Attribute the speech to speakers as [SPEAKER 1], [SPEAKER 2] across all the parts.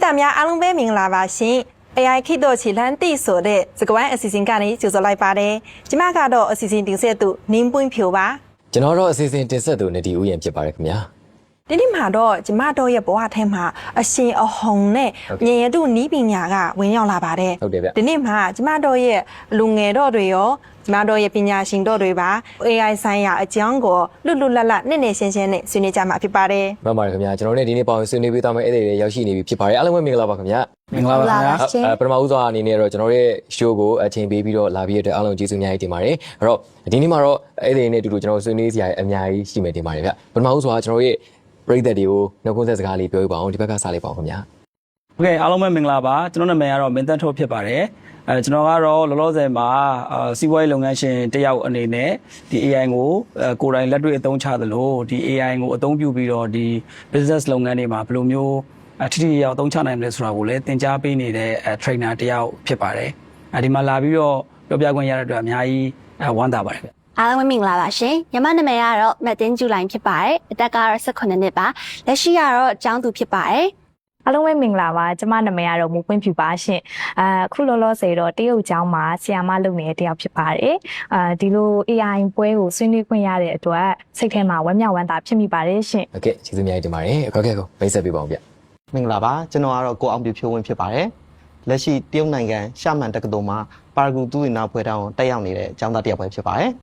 [SPEAKER 1] 大家阿龙北明喇叭先 AI 开到起蓝地所的这个玩事情干的就是来把的，今嘛搞到事情定色度零本票吧。
[SPEAKER 2] ကျွန်တော်တို့အစီအစဉ်တင်ဆက်သူနေဒီဦးရင်ဖြစ်ပါတယ်ခင်ဗျာ
[SPEAKER 1] ဒီနေ့မှာတော့ကျမတို့ရဲ့ဘဝထဲမှာအရှင်အဟုန်နဲ့ဉာဏ်ရတုနီးပညာကဝင်ရောက်လာပါတယ်ဟ
[SPEAKER 2] ုတ်တယ်ဗျ
[SPEAKER 1] ဒီနေ့မှာကျမတို့ရဲ့လူငယ်တော့တွေရောကျမတို့ရဲ့ပညာရှင်တော့တွေပါ AI ဆိုင်ရာအကြောင်းကိုလွတ်လွတ်လပ်လပ်နဲ့ရှင်းရှင်းနဲ့ဆွေးနွေးကြမှာဖြစ်ပါတယ်
[SPEAKER 2] မှန်ပါတယ်ခင်ဗျာကျွန်တော်တို့ဒီနေ့ပေါင်းဆွေးနွေးပေးသွားမယ့်အဲ့ဒီတွေရောက်ရှိနေပြီဖြစ်ပါတယ်အားလုံးပဲမင်္ဂလာပါခင်ဗျာ
[SPEAKER 3] မင်္ဂလာပါခင်ဗျာပ
[SPEAKER 2] ထမဦးစွာအနေနဲ့တော့ကျွန်တော်ရဲ့ show ကိုအချိန်ပေးပြီးတော့လာပြီးတဲ့အတွက်အားလုံးကျေးဇူးအများကြီးတင်ပါတယ်အဲ့တော့ဒီနေ့မှာတော့အဲ့ဒီနဲ့အတူတူကျွန်တော်ဆွေးနွေးစရာအများကြီးရှိမယ်တင်ပါတယ်ဗျပထမဦးစွာကျွန်တော်ရဲ့ပရိသတ်တွေကိုနှုတ်ခွန်းဆက်စကားလေးပြောပြပါအောင်ဒီဘက်ကစားလေးပါအောင်ခင်ဗျာ
[SPEAKER 3] โอเคအားလုံးပဲမင်္ဂလာပါကျွန်တော်နာမည်ကတော့မင်းသက်ထုတ်ဖြစ်ပါတယ်ကျွန်တော်ကတော့လောလောဆယ်မှာစီးပွားရေးလုပ်ငန်းရှင်တယောက်အနေနဲ့ဒီ AI ကိုကိုယ်တိုင်လက်တွေ့အသုံးချသလိုဒီ AI ကိုအသုံးပြုပြီးတော့ဒီ business လုပ်ငန်းတွေမှာဘယ်လိုမျိုးထိထိရောက်အသုံးချနိုင်မလဲဆိုတာကိုလည်းသင်ကြားပေးနေတဲ့ trainer တယောက်ဖြစ်ပါတယ်ဒီမှာလာပြီးတော့ပြောပြခွင့်ရတဲ့အတွက်အများကြီးဝမ်းသာပါတယ်ဗျ
[SPEAKER 4] အားလုံးမင်္ဂလာပါရှင်ညီမနာမည်ကတော့မတ်တင်ဂျူလိုင်းဖြစ်ပါတယ်အသက်ကတော့18နှစ်ပါလက်ရှိကတော့ကျောင်းသူဖြစ်ပါတယ်အ
[SPEAKER 5] ားလုံးပဲမင်္ဂလာပါကျမနာမည်ကတော့မူပွင့်ဖြူပါရှင်အခုလောလောဆယ်တော့တရုတ်ကျောင်းမှာဆရာမလုပ်နေတဲ့တယောက်ဖြစ်ပါတယ်ဒီလို AI ပွဲကိုဆွေးနွေးခွင့်ရတဲ့အတွက်စိတ်ထဲမှာဝမ်းမြောက်ဝမ်းသာဖြစ်မိပါတယ်ရှင်
[SPEAKER 2] ဟုတ်ကဲ့ကျေးဇူးအများကြီးတင်ပါတယ်ဟုတ်ကဲ့ကိုမိတ်ဆက်ပေးပါအောင်ဗျ
[SPEAKER 6] မင်္ဂလာပါကျွန်တော်ကတော့ကိုအောင်ပြဖြိုးဝင်းဖြစ်ပါတယ်လက်ရှိတရုတ်နိုင်ငံရှာမန်တက္ကသိုလ်မှာပါရဂူသူ့ဝင်နာဖွဲ့တောင်းတက်ရောက်နေတဲ့ကျောင်းသားတယောက်ပဲဖြစ်ပါတယ်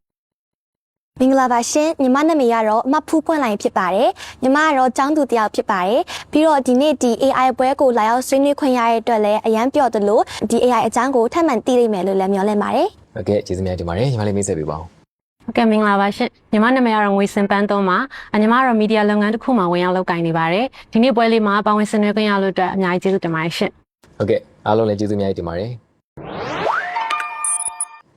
[SPEAKER 4] မင်္ဂလာပါရှင်ညီမနာမည်ကတော့မဖူးပွင့်လိုင်းဖြစ်ပါတယ်ညီမကတော့ကျောင်းသူတယောက်ဖြစ်ပါတယ်ပြီးတော့ဒီနေ့ဒီ AI ပွဲကိုလာရောက်ဆွေးနွေးခွင့်ရတဲ့အတွက်လည်းအရန်ပျော်တယ်လို့ဒီ AI အကြောင်းကိုထပ်မံသိနိုင်မယ်လို့လည်းမျှော်လင့်ပါတယ်ဟ
[SPEAKER 2] ုတ်ကဲ့ကျေးဇူးများတင်ပါတယ်ညီမလေးမိတ်ဆက်ပေးပါအောင်
[SPEAKER 7] ဟုတ်ကဲ့မင်္ဂလာပါရှင်ညီမနာမည်ကတော့ငွေစင်ပန်းသုံးပါညီမကတော့မီဒီယာလုပ်ငန်းတစ်ခုမှာဝင်ရောက်လုပ်ကိုင်နေပါတယ်ဒီနေ့ပွဲလေးမှာပါဝင်ဆင်နွှဲခွင့်ရလို့အတွက်အများကြီးကျေးဇူးတင်ပါတယ်ရှင်
[SPEAKER 2] ဟုတ်ကဲ့အားလုံးလည်းကျေးဇူးအများကြီးတင်ပါတယ်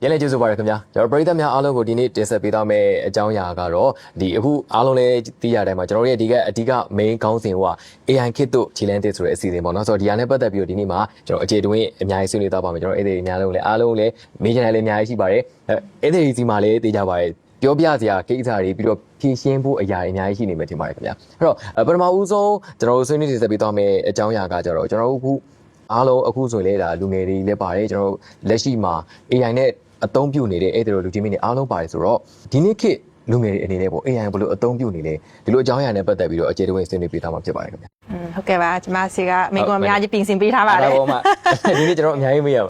[SPEAKER 2] ရလည်းကျေးဇူးပါတယ်ခင်ဗျာကျွန်တော်ပရိသတ်များအားလုံးကိုဒီနေ့တင်ဆက်ပေးသွားမယ့်အကြောင်းအရာကတော့ဒီအခုအားလုံးလည်းသိရတဲ့အတိုင်းမှာကျွန်တော်တို့ရဲ့ဒီကအဓိက main ခေါင်းစဉ်က AI ခေတ်တို့ခြေလှမ်းတစ်ဆိုတဲ့အစီအစဉ်ပေါ့နော်ဆိုတော့ဒီဟာနဲ့ပတ်သက်ပြီးတော့ဒီနေ့မှာကျွန်တော်အခြေတွင်းအများကြီးဆွေးနွေးသွားပါမယ်ကျွန်တော်အဲ့ဒီအများလုံးလည်းအားလုံးလည်းမေးချင်တယ်လည်းအများကြီးရှိပါတယ်အဲ့ဒီစီမှာလည်းသိကြပါတယ်ပြောပြစရာကိစ္စတွေပြီးတော့ဖြည့်ရှင်းဖို့အရာတွေအများကြီးရှိနေမှာထင်ပါတယ်ခင်ဗျာအဲ့တော့ပထမဦးဆုံးကျွန်တော်တို့ဆွေးနွေးတင်ဆက်ပေးသွားမယ့်အကြောင်းအရာကကြတော့ကျွန်တော်တို့အားလုံးအခုဆိုရင်လည်းဒါလူငယ်တွေလည်းပါတယ်ကျွန်တော်တို့လက်ရှိမှာ AI နဲ့အသုံးပြုနေတဲ့အဲ့ဒီလိုလူကြီးမင်းတွေအားလုံးပါတယ်ဆိုတော့ဒီနေ့ခေတ်လူငယ်တွေအနေနဲ့ပေါ့ AI ဘယ်လိုအသုံးပြုနေလဲဒီလိုအကြောင်းအရာနဲ့ပတ်သက်ပြီးတော့အခြေတွင်းဆွေးနွေးပေးထားမှာဖြစ်ပါတယ်ခင်ဗျာ
[SPEAKER 1] ဟုတ်ကဲ့ပါကျမစီကမိကွန်အများကြီးပြင်ဆင်ပေးထားပါတယ်
[SPEAKER 2] ဟုတ်ပါဘူးဒီနေ့ကျွန်တော်အများကြီးမေးရပါ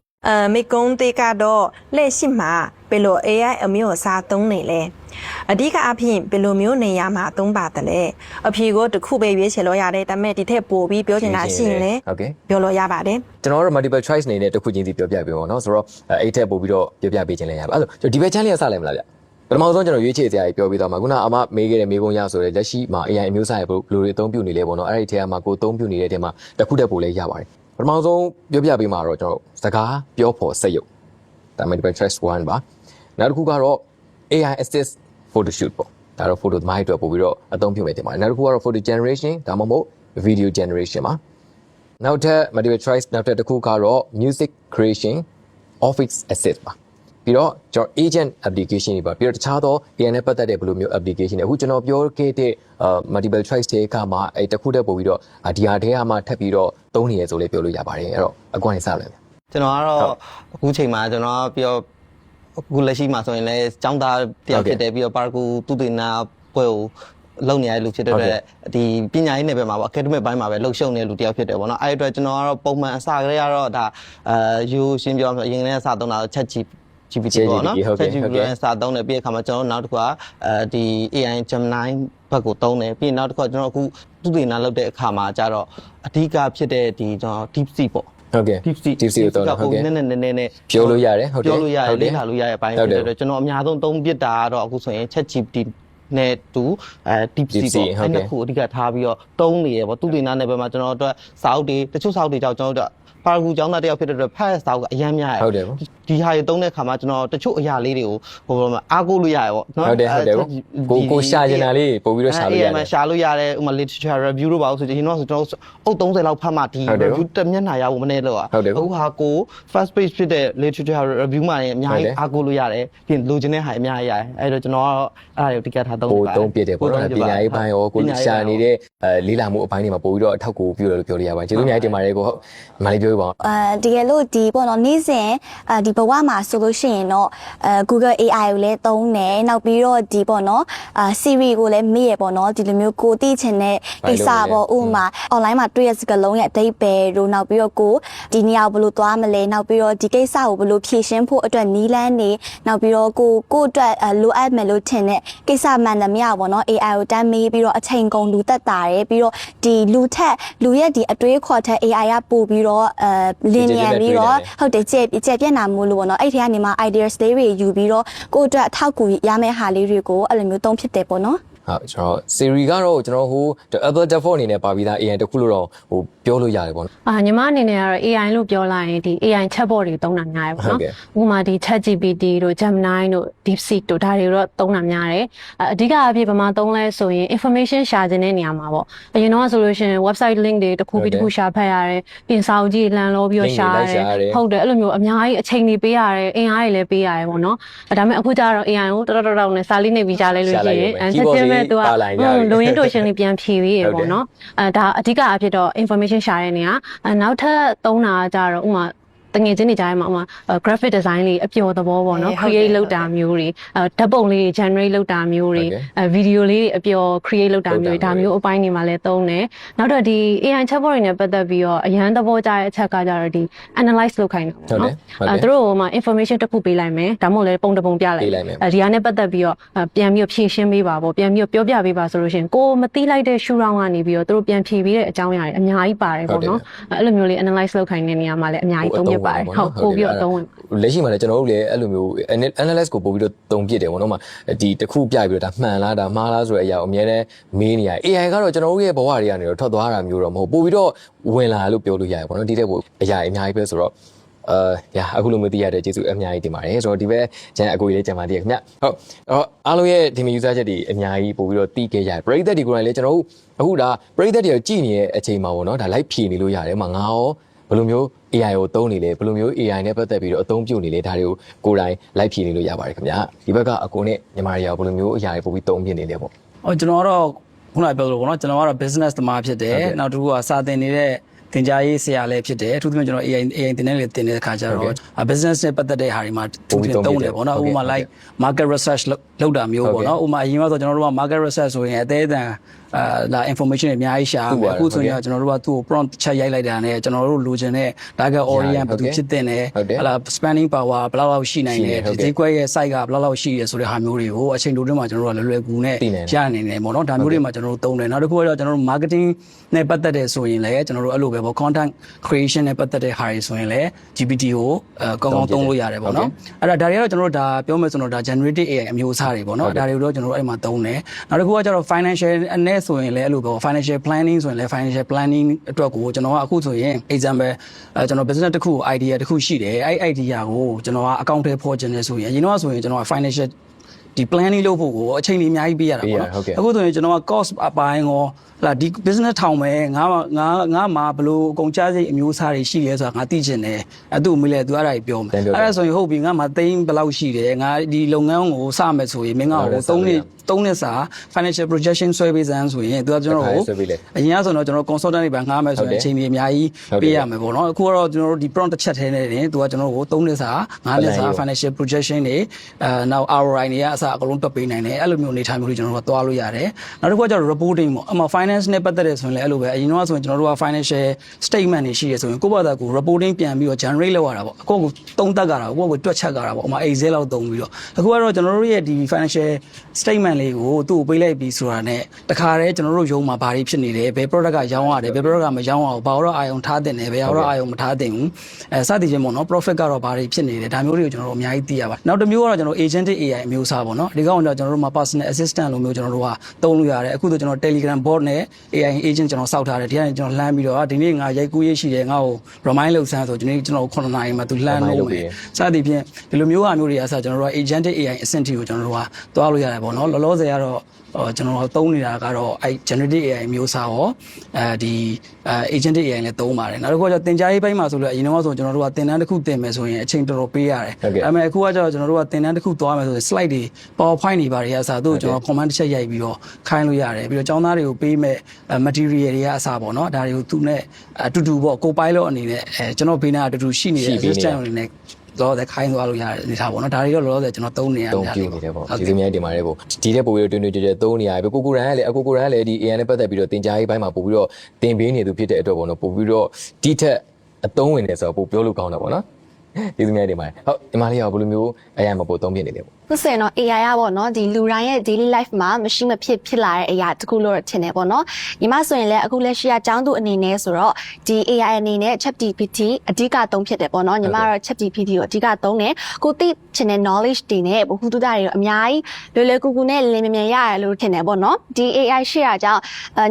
[SPEAKER 1] မိကွန်တေကတော့လက်ရှိမှာဘယ်လို AI အမျိုးအစားသုံးနေလဲအဓိကအဖြစ်ဘယ်လိုမျိုးနေရာမှာသုံးပါတယ်လဲအဖြေကိုတစ်ခုပဲရွေးချယ်လို့ရတယ်ဒါပေမဲ့ဒီထက်ပိုပြီးပြောချင်တာရှိရင်လည်းပြောလို့ရပါတယ်က
[SPEAKER 2] ျွန်တော်တို့ multiple choice နေနဲ့တစ်ခုချင်းစီပြောပြပေးပါတော့ဆိုတော့အဲ့ထက်ပိုပြီးတော့ပြောပြပေးခြင်းလည်းရပါအဲ့ဆိုဒီဘက် channel ရစလိုက်မလားဗျပထမဆုံးကျွန်တော်ရွေးချယ်စရာကြီးပြောပြသွားမှာခုနအမမေးခဲ့တဲ့မေးခွန်းရဆိုတဲ့လက်ရှိမှာ AI အမျိုးအစားတွေဘယ်လိုအသုံးပြုနေလဲပေါ့နော်အဲ့ဒီထဲမှာကိုအသုံးပြုနေတဲ့ထဲမှာတစ်ခုတည်းပို့လဲရပါတယ်ပထမဆုံးပြောပြပေးမှာတော့ကျွန်တော်စကားပြောဖို့စက်ရုပ်ဒါ multiple choice 1ပါနောက်တစ်ခုကတော့ AI assist photo shoot ပေါ့ဒါတော့ photo သမားတွေအတွက်ပို့ပြီးတော့အသုံးပြုမယ်တင်ပါတယ်နောက်တစ်ခုကတော့ photo generation ဒါမှမဟုတ် video generation ပါနောက်ထပ် multiple choice နောက်ထပ်တစ်ခုကတော့ music creation office assist ပါပြီးတော့ကျွန်တော် agent application တွေပါပြီးတော့တခြားသော AI နဲ့ပတ်သက်တဲ့ဘယ်လိုမျိုး application တွေအခုကျွန်တော်ပြောခဲ့တဲ့multiple choice တဲ့အခါမှာအဲတစ်ခုတည်းပို့ပြီးတော့ဒီဟာထဲကမှထပ်ပြီးတော့သုံးနေရဆိုလည်းပြောလို့ရပါတယ်အဲ့တော့အကွာနေစလိုက်မယ်
[SPEAKER 6] ကျွန်တော်ကတော့အခုချိန်မှာကျွန်တော်ပြောအခုလက်ရှိမှာဆိုရင်လည်းကျောင်းသားတယောက်ဖြစ်တယ်ပြီးတော့ပါရဂူသူတေနာပွဲကိုလုံနေရတဲ့လူဖြစ်တဲ့အတွက်ဒီပညာရေးနယ်ပယ်မှာပေါ့ academic ဘိုင်းမှာပဲလှုပ်ရှုံနေတဲ့လူတယောက်ဖြစ်တယ်ပေါ့နော်အဲ့ဒီအတွက်ကျွန်တော်ကတော့ပုံမှန်အစကတည်းကတော့ဒါယူရှင်းပြောမှဆိုအရင်ကလည်းအစသုံးတာ ChatGPT ပေါ့နော် ChatGPT နဲ့စသုံးတယ်ပြီးတဲ့အခါမှာကျွန်တော်နောက်တစ်ခုကဒီ AI Gemini ဘက်ကိုသုံးတယ်ပြီးနောက်တစ်ခုကကျွန်တော်အခုသူတေနာလုပ်တဲ့အခါမှာကျတော့အဓိကဖြစ်တဲ့ဒီကျွန်တော် DeepSeek ပေါ့
[SPEAKER 2] ဟုတ်ကဲ့
[SPEAKER 6] DeepSeek
[SPEAKER 2] ကိုတော့ဟ
[SPEAKER 6] ုတ်ကဲ့နည်း
[SPEAKER 2] ပြောလို့ရတယ်ဟုတ်တယ်ပ
[SPEAKER 6] ြောလို့ရတယ်လေ့လာလို့ရရဲ့အပိုင်းဖြစ်တယ်ကျွန်တော်အများဆုံးသုံးပြတာကတော့အခုဆိုရင် ChatGPT နဲ့တူ DeepSeek ပေါ့အဲ့နှစ်ခုအဓိကထားပြီးတော့သုံးနေရပေါ့သူတေနာနယ်ပယ်မှာကျွန်တော်တို့စာအုပ်တွေတချို့စာအုပ်တွေကြောင့်ကျွန်တော်တို့ပါရဂူကျောင်းသားတယောက်ဖြစ်တဲ့အတွက်ဖတ်စာအုပ်ကအများများဟ
[SPEAKER 2] ုတ်တယ်
[SPEAKER 6] ဒီ ဒီဟာတွေသုံးတဲ့အခါမှာကျွန်တော်တချို့အရာလေးတွေကိုဟိုအားကိုးလို့ရတယ်ပေါ့နော်
[SPEAKER 2] ဟုတ်တယ်ကိုရှာကျင်တာလေးပို့ပြီးတော့ရှာလို့ရတယ်
[SPEAKER 6] မှာရှာလို့ရတယ်ဥပမာ literature review တို့ပါလို့ဆိုရင်တော့ကျွန်တော်အုပ်30လောက်ဖတ်မှဒီ review တစ်မျက်နှာရဖို့မနေတော့အခုဟာကို first page ဖြစ်တဲ့ literature review မှာလည်းအများကြီးအားကိုးလို့ရတယ်ပြင်လိုချင်တဲ့ဟာအများကြီးရတယ်အဲ့တော့ကျွန်တော်ကတော့အဲ့ဒါကိုတိကျထားသုံး
[SPEAKER 2] ပို့သုံးပြတယ်ပေါ့နော်ပညာရေးပိုင်းရောကိုရှာနေတဲ့လေးလာမှုအပိုင်းတွေမှာပို့ပြီးတော့အထောက်ကိုပြုတယ်လို့ပြောလို့ရပါတယ်ကျေးဇူးအများကြီးတင်ပါတယ်ကိုဟုတ်မလေးပြောပြပါဦး
[SPEAKER 4] တကယ်လို့ဒီပေါ့နော်နေ့စဉ်ဒီဘဝမှာဆိုလို့ရှိရင်တော့Google AI ကိုလည်းသုံးတယ်နောက်ပြီးတော့ဒီပေါ့နော်Siri ကိုလည်းမေးရပေါ့နော်ဒီလိုမျိုးကိုသိချင်တဲ့ကိစ္စပေါ့ဥပမာ online မှာတွေ့ရစကားလုံးရဲ့အသေးပဲတို့နောက်ပြီးတော့ကိုဒီနေရာကိုဘယ်လိုသွားမလဲနောက်ပြီးတော့ဒီကိစ္စကိုဘယ်လိုဖြေရှင်းဖို့အတွက်နီးလန်းနေနောက်ပြီးတော့ကိုအတွက်လိုအပ်မယ်လို့ထင်တဲ့ကိစ္စမှန်သမျှပေါ့နော် AI ကိုတန်းမေးပြီးတော့အချိန်ကုန်လူသက်တာတယ်ပြီးတော့ဒီလူရဲ့ဒီအတွေးခေါ်တဲ့ AI ကပို့ပြီးတော့လင်းမြန်ပြီးတော့ဟုတ်တယ်ကျေပြက်နာမှုလို့ပေါ့နော်အဲ့ဒီကနေမှ ideas လေးတွေယူပြီးတော့ကိုယ့်အတွက်အထောက်အကူရမယ့်ဟာလေးတွေကိုအဲ့လိုမျိုးသုံးဖြစ်တယ်ပေါ့နော်
[SPEAKER 2] ဟုတ်ကျွန်တော် Siri ကတော့ကျွန်တော်ဟို Apple default အနေနဲ့ပါပြီးသား AI တခုလို့တော့ဟိုပြောလို့ရတယ်ပေါ့နော်
[SPEAKER 7] ။ညီမအနေနဲ့ကတော့ AI လို့ပြောလိုက်ရင်ဒီ AI chatbot တွေသုံးတာများတယ်ပေါ့နော်။ဥပမာဒီ ChatGPT တို့ Gemini တို့ DeepSeek တို့ဒါတွေတော့သုံးတာများတယ်။အဓိကအဖြစ်ဗမာသုံးလဲဆိုရင် information ရှာခြင်းတဲ့နေရာမှာပေါ့။အရင်တော့ဆိုလို့ရှိရင် website link တွေတစ်ခုပြီးတစ်ခုရှာဖတ်ရတယ်။ပြင်စာအုပ်ကြီးလမ်းလို့ပြီးတော့ရှာရတယ်။ဟုတ်တယ်အဲ့လိုမျိုးအများကြီးအချိန်တွေပေးရတယ်အင်အားတွေလည်းပေးရတယ်ပေါ့နော်။ဒါပေမဲ့အခုကျတော့ AI ကိုတော်နဲ့စာလေးနေပြီးကြားလိုက်လို့ရှိရင်ချက်ချင်းပဲသူကလိုရင်းတို့ရှင်လေးပြန်ဖြေပေးရပေါ့နော်ဒါအဓိကအဖြစ်တော့ information ရှာတဲ့နေရာနောက်ထပ်သုံးတာကြတော့ဥမာတငယ်ချင်းတွေကြားထဲမှာဥမာ graphic design လေးအပျော်သဘောပေါ့နော် create လုပ်တာမျိုးတွေဓာတ်ပုံလေး generate လုပ်တာမျိုးတွေvideo လေးအပျော် create လုပ်တာမျိုးတွေဒါမျိုးအပိုင်းတွေမှာလည်းသုံးတယ်နောက်တော့ဒီ AI chatbot တွေနဲ့ပတ်သက်ပြီးတော့အရန်သဘောကျတဲ့အချက်ကကြတော့ဒီ analyze လုပ်ခိုင်းတာပေါ့နော်သူတို့ကမှ information တစ်ခုပေးလိုက်မယ်ဒါမှမဟုတ်လည်းပုံတစ်ပုံပြလိုက်ဒီဟာနဲ့ပတ်သက်ပြီးတော့ပြန်ပြီးဖြည့်ရှင်းပေးပါပေါ့ပြန်ပြီးပြောပြပေးပါဆိုလို့ရှိရင်ကိုမသိလိုက်တဲ့ shoe round ကနေပြီးတော့သူတို့ပြန်ဖြည့်ပေးတဲ့အကြောင်းအရာတွေအများကြီးပါတယ်ပေါ့နော်အဲ့လိုမျိုးလေး analyze လုပ်ခိုင်းတဲ့နေရာမှာလည်းအများကြီးသုံးပြပါတယ်ဟုတ်ပို့ပြီးတော့သုံးဝင်လ
[SPEAKER 2] က်ရှိမှာလည်းကျွန်တော်တို့လည်းအဲ့လိုမျိုး analyze ကိုပို့ပြီးတော့သုံးပြတယ်ပေါ့နော်ဒီတစ်ခုပြပြီးတော့ဒါမှန်လားဒါမှားလားဆိုတဲ့အရာကိုအများနဲ့မေးနေရ AI ကတော့ကျွန်တော်တို့ရဲ့ဘဝတွေကနေတော့ထွက်သွားတာမျိုးတော့မဟုတ်ပို့ပြီးတော့ဝင်လာလို့ပြောလို့ရတယ်ပေါ့နော်ဒီတဲ့ပို့အရာအများကြီးပဲဆိုတော့ညာအခုလိုမျိုးသိရတဲ့ကျေးဇူးအများကြီးတင်ပါတယ်ဆိုတော့ဒီဘက်ကျန်အကိုကြီးလေးကျန်ပါသေးတယ်ခင်ဗျဟုတ်အားလုံးရဲ့ဒီမ user ချက်တွေအများကြီးပို့ပြီးတော့သိခဲ့ရတယ်ပရိသတ်တွေကိုယ်တိုင်လည်းကျွန်တော်တို့အခုဒါပရိသတ်တွေကြည့်နေတဲ့အချိန်မှာပေါ့နော်ဒါ live ဖြေနေလို့ရတယ်ငါရောဘယ်လိုမျိုး AI ကိုသုံးနေလဲဘယ်လိုမျိုး AI နဲ့ပတ်သက်ပြီးတော့အသုံးပြုနေလဲဒါတွေကိုကိုယ်တိုင် live ဖြေနေလို့ရပါတယ်ခင်ဗျဒီဘက်ကအကိုနဲ့ညီမတွေရောဘယ်လိုမျိုးအရာတွေပို့ပြီးသုံးပြနေလဲပေါ့က
[SPEAKER 3] ျွန်တော်ကတော့ခုနကပြောလို့ပေါ့နော်ကျွန်တော်ကတော့ business သမားဖြစ်တယ်နောက်တစ်ခုကစာသင်နေတဲ့သင်ကြားရေးဆရာလည်းဖြစ်တယ်အထူးသဖြင့်ကျွန်တော် AI သင်တဲ့လေသင်တဲ့အခါကျတော့ business နဲ့ပတ်သက်တဲ့ဟာတွေမှာသုံးတယ်ပေါ့နော်ဥပမာ like market research လုပ်တာမျိုးပေါ့နော်ဥပမာအရင်ကဆိုကျွန်တော်တို့က market research ဆိုရင်အသေးအတန်လာ information တွေအများကြီးရှာရမယ်အခုဆိုရင်ကျွန်တော်တို့ကသူ့ကို prompt ချက်ရိုက်လိုက်တာနဲ့ကျွန်တော်တို့လိုချင်တဲ့ target audience ဘယ်သူဖြစ်တဲ့နဲ့ဟလာ spending power ဘယ်လောက်ရှိနိုင်လဲဒီကွက်ရဲ့ site ကဘယ်လောက်ရှိရဲဆိုတဲ့ဟာမျိုးတွေကိုအချိန်တိုတွင်းမှာကျွန်တော်တို့ကလွယ်ကူနဲ့ရနိုင်တယ်ပေါ့နော်ဒါမျိုးတွေမှာကျွန်တော်တို့သုံးတယ်နောက်တစ်ခုကတော့ကျွန်တော်တို့ marketing နဲ့ပတ်သက်တဲ့ဆိုရင်လည်းကျွန်တော်တို့အဲ့လိုပဲပေါ့ content creation နဲ့ပတ်သက်တဲ့ဟာတွေဆိုရင်လည်း GPT ကိုကောင်းကောင်းသုံးလို့ရတယ်ပေါ့နော်အဲ့ဒါတွေကတော့ကျွန်တော်တို့ဒါပြောမယ်ဆိုတော့ဒါ generative AI အမျိုးအစားတွေပေါ့နော်ဒါတွေကိုတော့ကျွန်တော်တို့အဲ့မှာသုံးတယ်နောက်တစ်ခုကကျတော့ financial နဲ့ဆိုရင်လည်းအဲ့လိုပေါ့ financial planning ဆိုရင်လည်း financial planning အတွက်ကိုကျွန်တော်ကအခုဆိုရင် example ကျွန်တော် business တစ်ခု idea တစ်ခုရှိတယ်အဲ့ idea ကိုကျွန်တော်ကအကောင့်ထဲပေါ်ခြင်းလဲဆိုရင်အရင်တော့ဆိုရင်ကျွန်တော်က financial ဒီ planning လုပ်ဖို့ကိုအချိန်ကြီးအများကြီးပေးရတာပေါ့နော်အခုဆိုရင်ကျွန်တော်က cost အပိုင်းရောလာဒီ business ထောင်မယ်ငါမှာဘလို့အကုန်ကြားစိတ်အမျိုးအစားတွေရှိလဲဆိုတာငါသိချင်တယ်အဲ့သူ့မိလဲသူအဲ့ဒါကြီးပြောမယ်အဲ့ဒါဆိုရင်ဟုတ်ပြီငါမှာသိန်းဘယ်လောက်ရှိတယ်ငါဒီလုပ်ငန်းကိုစမယ်ဆိုရင်မင်းက3နှစ်စာ financial projection ဆွဲပေးစမ်းဆိုရင်သူကကျွန်တော်ကိုအရင်ကဆိုတော့ကျွန်တော် consultant တွေပဲငှားမယ်ဆိုရင်အချိန်ကြီးအများကြီးပေးရမယ်ပေါ့နော်အခုကတော့ကျွန်တော်တို့ဒီ prompt တစ်ချက်ထဲနဲ့တင်သူကကျွန်တော်ကို3နှစ်စာ5နှစ်စာ financial projection တွေနောက် ROI တွေကအစအကုန်လုံးတွက်ပေးနိုင်တယ်အဲ့လိုမျိုးအနေထားမျိုးတွေကျွန်တော်တို့ကသွားလို့ရတယ်နောက်တစ်ခုကကျတော့ reporting ပေါ့အမှ finance နဲ့ပတ်သက်တဲ့ဆိုရင်လည်းအဲ့လိုပဲအရင်ကဆိုရင်ကျွန်တော်တို့က financial statement တွေရှိရဆိုရင်ကိုယ့်ဘာသာကို reporting ပြန်ပြီးတော့ generate လုပ်ရတာပေါ့ကိုယ့်ကိုသုံးသပ်ကြတာကိုယ့်ကိုတွက်ချက်ကြတာပေါ့အမှ Excel လောက်သုံးပြီးတော့အခုကတော့ကျွန်တော်တို့ရဲ့ဒီ financial statement plan လေးကိုသူ့ကိုပေးလိုက်ပြီးဆိုတာနဲ့တခါတည်းကျွန်တော်တို့ရုံးမှာဘာတွေဖြစ်နေလဲဘယ် product ကရောင်းရတယ်ဘယ် product ကမရောင်းအောင်ဘာတော့အာယုံထားတင်တယ်ဘယ်တော့အာယုံမထားတင်ဘူးစသည်ချင်းပေါ့နော် profit ကတော့ဘာတွေဖြစ်နေလဲဒါမျိုးတွေကိုကျွန်တော်တို့အများကြီးသိရပါတယ်နောက်တစ်မျိုးကတော့ကျွန်တော် agentic AI အမျိုးအစားပေါ့နော်ဒီကောင်ကကျွန်တော်တို့မှာ personal assistant လိုမျိုးကျွန်တော်တို့ကသုံးလို့ရတယ်အခုဆိုကျွန်တော် Telegram bot နဲ့ AI agent ကျွန်တော်စောက်ထားတယ်ဒီကနေကျွန်တော်လှမ်းပြီးတော့ဒီနေ့ငါရိုက်ကူးရေးရှိတယ်ငါ့ကို remind လုပ်စမ်းဆိုဒီနေ့ကျွန်တော်9နာရီမှာသူလှမ်းလို့မယ်စသည်ဖြင့်ဒီလိုမျိုးအမျိုးတွေအစားကျွန်တော်တို့က agentic AI အဆင့်ထိကိုကျွန်တော်တို့ကသွားလို့ရတယ်ပေါ့နော်လောလောဆယ်ကတော့ကျွန်တော်သုံးနေတာကတော့အဲ generative AI မျိုးစားရောဒီ agentic AI လည်းသုံးပါတယ်နောက်တစ်ခုကကျတင် ကြားရေးပိုင်းမှာဆိုလို့အရင်တော့ဆိုကျွန်တော်တို့ကတင်တန်းတစ်ခုတင်မယ်ဆိုရင်အချိန်တော်တော်ပေးရတယ်ဒါပေမဲ့အခုကကျတော့ကျွန်တော်တို့ကတင်တန်းတစ်ခုသွားမယ်ဆိုရင် slide တွေ PowerPoint တွေပါတယ်အစားသူ့ကိုကျွန်တော် command တစ်ချက်ရိုက်ပြီးတော့ခိုင်းလို့ရတယ်ပြီးတော့ကျောင်းသားတွေကိုပေးမဲ့ material တွေကအစားပေါ့နော်ဒါတွေကိုသူနဲ့အတူတူပေါ့ co-pilot အနေနဲ့ကျွန်တော်ဘေးနာအတူတူရှိနေတဲ့ assistant အနေနဲ့လောဆယ်ခိုင်းသွားလို့ရတယ်နေထားပေါ့နော်ဒါတွေတော့လောဆယ်ကျွန်တော်သုံးနေရတယ်သုံးပြနေတယ်ပေါ့
[SPEAKER 2] ဒီစများတင်ပါတယ်ပေါ့ဒီတဲ့ပို့ပြီးတော့တွင်တွင်ကြဲကြဲသုံးနေရတယ်ကိုကိုရန်ကလည်းအကိုကိုရန်ကလည်းဒီ AI နဲ့ပတ်သက်ပြီးတော့တင် ကြားရေးပိုင်းမှာပို့ပြီးတော့တင်ပေးနေသူဖြစ်တဲ့အတွက်ပေါ့နော်ပို့ပြီးတော့ဒီထက်အသုံးဝင်တယ်ဆိုတော့ပို့ပြောလို့ကောင်းတယ်ပေါ့နော်ဒီစများတင်ပါတယ်ဟုတ်ဒီမှာလေးရောဘယ်လိုမျိုး AI မှာပို့သုံးပြနေလဲပေါ့ခ
[SPEAKER 4] ုဆိုရင်တော့ AI ရပေါ့နော်ဒီလူတိုင်းရဲ့ daily life မှာမရှိမဖြစ်လာတဲ့အရာတခုလို့ထင်တယ်ပေါ့နော်ညီမဆိုရင်လည်းအခုလက်ရှိကကျောင်းသူအနေနဲ့ဆိုတော့ဒီ AI အနေနဲ့ ChatGPT အဓိကသုံးဖြစ်တယ်ပေါ့နော်ညီမကတော့ ChatGPT ကိုအဓိကသုံးတယ်ကိုသိချင်တဲ့ knowledge တွေနဲ့ဘ ഹു တုဒတွေအများကြီးလွယ်ကူကူနဲ့လင်းမြန်ရတယ်လို့ထင်တယ်ပေါ့နော်ဒီ AI ရှိတာကြောင့်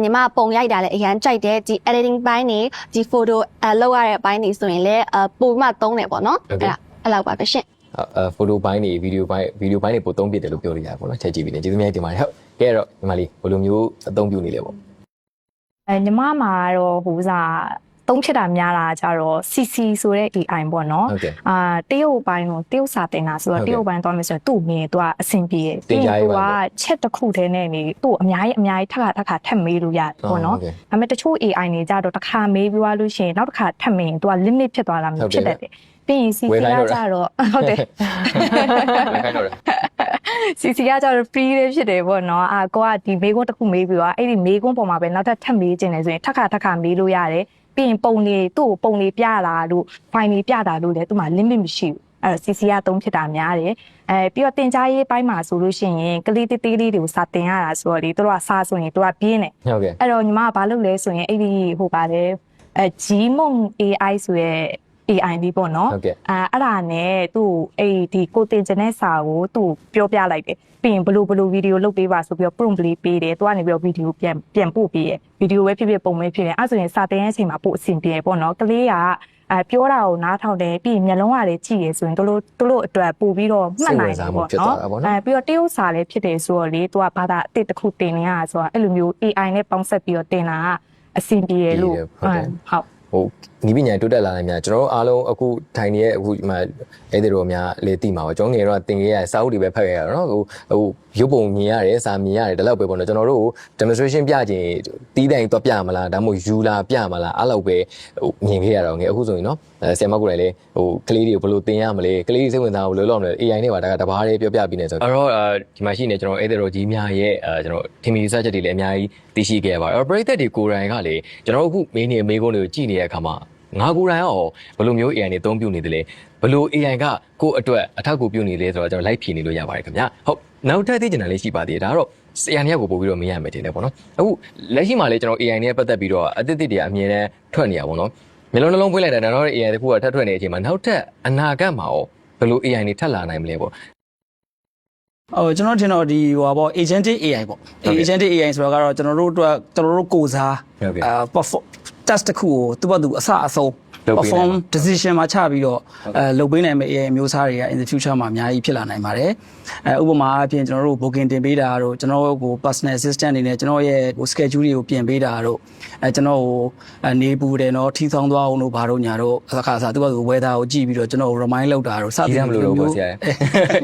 [SPEAKER 4] ညီမပုံရိုက်တာလည်းအရန်ကြိုက်တယ်ဒီ editing ပိုင်းတွေဒီ photo လောက်ရတဲ့အပိုင်းတွေဆိုရင်လည်းပုံမှန်သုံးတယ်ပေါ့နော်အဲ့လောက်ပါပဲရှင်ဖ
[SPEAKER 2] ိုတိုပိုင်းတွေဗီဒီယိုပိုင်းတွေပို့သုံးပြတယ်လို့ပြောလို့ရတယ်ပေါ့နော် ChatGPT နဲ့ကျေးဇူးများတင်ပါတယ်ဟုတ်ကဲတော့ညီမလေးဘယ်လိုမျိုးအသုံးပြုနေလဲပေါ့ည
[SPEAKER 5] ီမမှာတော့ဟိုစားသုံးဖြစ်တာများတာကြတော့ CC ဆိုတဲ့ AI ပေါ့နော်တရုတ်ပိုင်းကိုတရုတ်စာတင်တာဆိုတော့တရုတ်ပိုင်းသွားမယ်ဆိုရင်သူ့မြင်သူကအဆင်ပြေတယ်သူကချက်တစ်ခုတည်းနဲ့နေသူ့အများကြီးထပ်မေးလို့ရတယ်ပေါ့နော်ဒါပေမဲ့တချို့ AI တွေကြတော့တစ်ခါမေးပြီးသွားလို့ရှိရင်နောက်တစ်ခါထပ်မေးရင်သူက limit ဖြစ်သွားတာမျိုးဖြစ်တတ်တယ်ပြီးရင် CC ကကြတော့ဟုတ်တယ် CC ကကြတော့ free လေးဖြစ်တယ်ပေါ့နော်ကိုကဒီမေးခွန်းတစ်ခုမေးပြီးတော့အဲ့ဒီမေးခွန်းပေါ်မှာပဲနောက်ထပ်မေးခြင်းနေဆိုရင်ထပ်ခါမေးလို့ရတယ်ပြီးရင်ပုံလေးပြတာလို့ file လေးပြတာလို့လည်းသူမှ limit မရှိဘူးအဲ့တော့ CC ကသုံးဖြစ်တာများတယ်ပြီးတော့တင် ကြားရေးပိုင်းမှာဆိုလို့ရှိရင်ကလေးသေးလေးတွေကိုစာတင်ရတာဆိုတော့လေသူတို့ကစာဆိုရင်သူကပြင်းတယ်
[SPEAKER 2] ဟုတ်ကဲ့အ
[SPEAKER 5] ဲ့တော့ညီမကဘာလုပ်လဲဆိုရင်အဲ့ဒီဟိုပါတယ်Gmon AI ဆိုရဲAI လေးပေါ့နော်အဲ့ဒါနဲ့သူ့အဲ့ဒီကိုတင်ချင်တဲ့စာကိုသူ့ပြောပြလိုက်တယ်ပြီးရင်ဘလို့ဗီဒီယိုလုပ်ပေးပါဆိုပြီးတော့ prompt လေးပေးတယ်သူကနေပြီးတော့ဗီဒီယိုပြန်ပို့ပေးရဗီဒီယိုပဲဖြစ်ပုံပဲဖြစ်တယ်အဲ့ဆိုရင်စာတင်ရဲ့အချိန်မှာပို့အဆင်ပြေပေါ့နော်ကလေးကပြောတာကိုနားထောင်တယ်ပြီးရင်မျက်လုံးကလည်းကြည့်ရဆိုရင်တို့အတွက်ပို့ပြီးတော့မှတ်နိုင်တယ်ပေါ့နော်ပြီးတော့တရုတ်စာလည်းဖြစ်တယ်ဆိုတော့လေသူကဘာသာအစ်တစ်ခုတင်နေရဆိုတော့အဲ့လိုမျိုး AI နဲ့ပေါင်းဆက်ပြီးတော့တင်တာကအဆင်ပြေလို့ဟုတ်ဟ
[SPEAKER 2] ိုနီးပညာတိုးတက်လာနိုင်များကျွန်တော်တို့အားလုံးအခုထိုင်နေတဲ့အခုဒီမှာအဲ့ဒီတော့များလေသိမှာပါကျွန်တော်ငယ်တော့တင်ခဲ့ရစာအုပ်တွေပဲဖတ်ခဲ့ရတာနော်ဟိုရုပ်ပုံမြင်ရတယ်စာမြင်ရတယ်ဒါလောက်ပဲပေါ့နော်ကျွန်တော်တို့ demonstration ပြခြင်းတီးတိုင်တော့ပြမလားဒါမှမဟုတ်ယူလာပြမလားအဲ့လောက်ပဲဟိုမြင်ခဲ့ရတော့ငယ်အခုဆိုရင်နော်ဆရာမကိုယ်တိုင်လေဟိုကလေးတွေကိုဘယ်လိုတင်ရမလဲကလေးတွေစိတ်ဝင်စားဖို့ဘယ်လိုလုပ်မလဲ AI နဲ့ပါဒါကတဘာလေးပြောပြပြီးနေဆိုတော့အဲ့တော့ဒီမှာရှိနေကျွန်တော်အဲ့ဒီတော့ကြီးများရဲ့ကျွန်တော်ထင်မြင်စားချက်တွေလည်းအများကြီးသိရှိခဲ့ရပါတယ်အဲ့တော့ပရိသတ်တွေကိုယ်တိုင်ကလေကျွန်တော်အခုမေးခွန်းတွေကိုကြည့်နေတဲ့အခါမှာငါကိုယ်တိုင်ရောဘယ်လိုမျိုး AI နဲ့အသုံးပြုနေတယ်လဲဘယ်လို AI ကကိုယ့်အတွက်အထောက်အကူပြုနေလဲဆိုတော့ကျွန်တော်လိုက်ဖြေနေလို့ရပါတယ်ခင်ဗျာဟုတ်နောက်ထပ်သိချင်တာလေးရှိပါသေးတယ်ဒါကတော့ဆရာနှစ်ယောက်ကိုပို့ပြီးတော့မေးရမယ်တင်တယ်ပေါ့နော်အခုလက်ရှိမှာလေကျွန်တော် AI နဲ့ပတ်သက်ပြီးတော့အသစ်တွေအမြဲတမ်းထွက်နေရပါဘောနော်မျိုးလုံးနှလုံးဖွင့်လိုက်တာတော့ AI တခုကထပ်ထွက်နေတဲ့အချိန်မှာနောက်ထပ်အနာဂတ်မှာရောဘယ်လို AI တွေထပ်လာနိုင်မလဲပေါ့
[SPEAKER 3] ကျွန်တော်ထင်တော့ဒီဟိုပါ agentic AI ပေါ့ agentic AI ဆိုတော့ကတော့ကျွန်တော်တို့ကိုစား perform test တစ်ခုကိုသူ့ဘာသူအစအဆုံး perform decision မှာချပြီးတော့လုပ်ပေးနိုင်မယ့် AI မျိုးစားတွေက in the future မှာအများကြီးဖြစ်လာနိုင်ပါတယ်ဥပမာအပြင်ကျွန်တော်တို့ booking တင်ပေးတာတို့ကျွန်တော်တို့ကို personal assistant အနေနဲ့ကျွန်တော်ရဲ့ schedule တွေကိုပြင်ပေးတာတို့ကျွန်တော်ကိုနေပူတယ်နော်ထီဆောင်သွားအောင်တို့ဘာတို့ညာတို့အခါစားသူ့ဘာသူ weather ကိုကြည့်ပြီးတော့ကျွန်တော် remind လုပ်တာတို့စသည်
[SPEAKER 2] မလို့လို့ပေါ့ဆရာ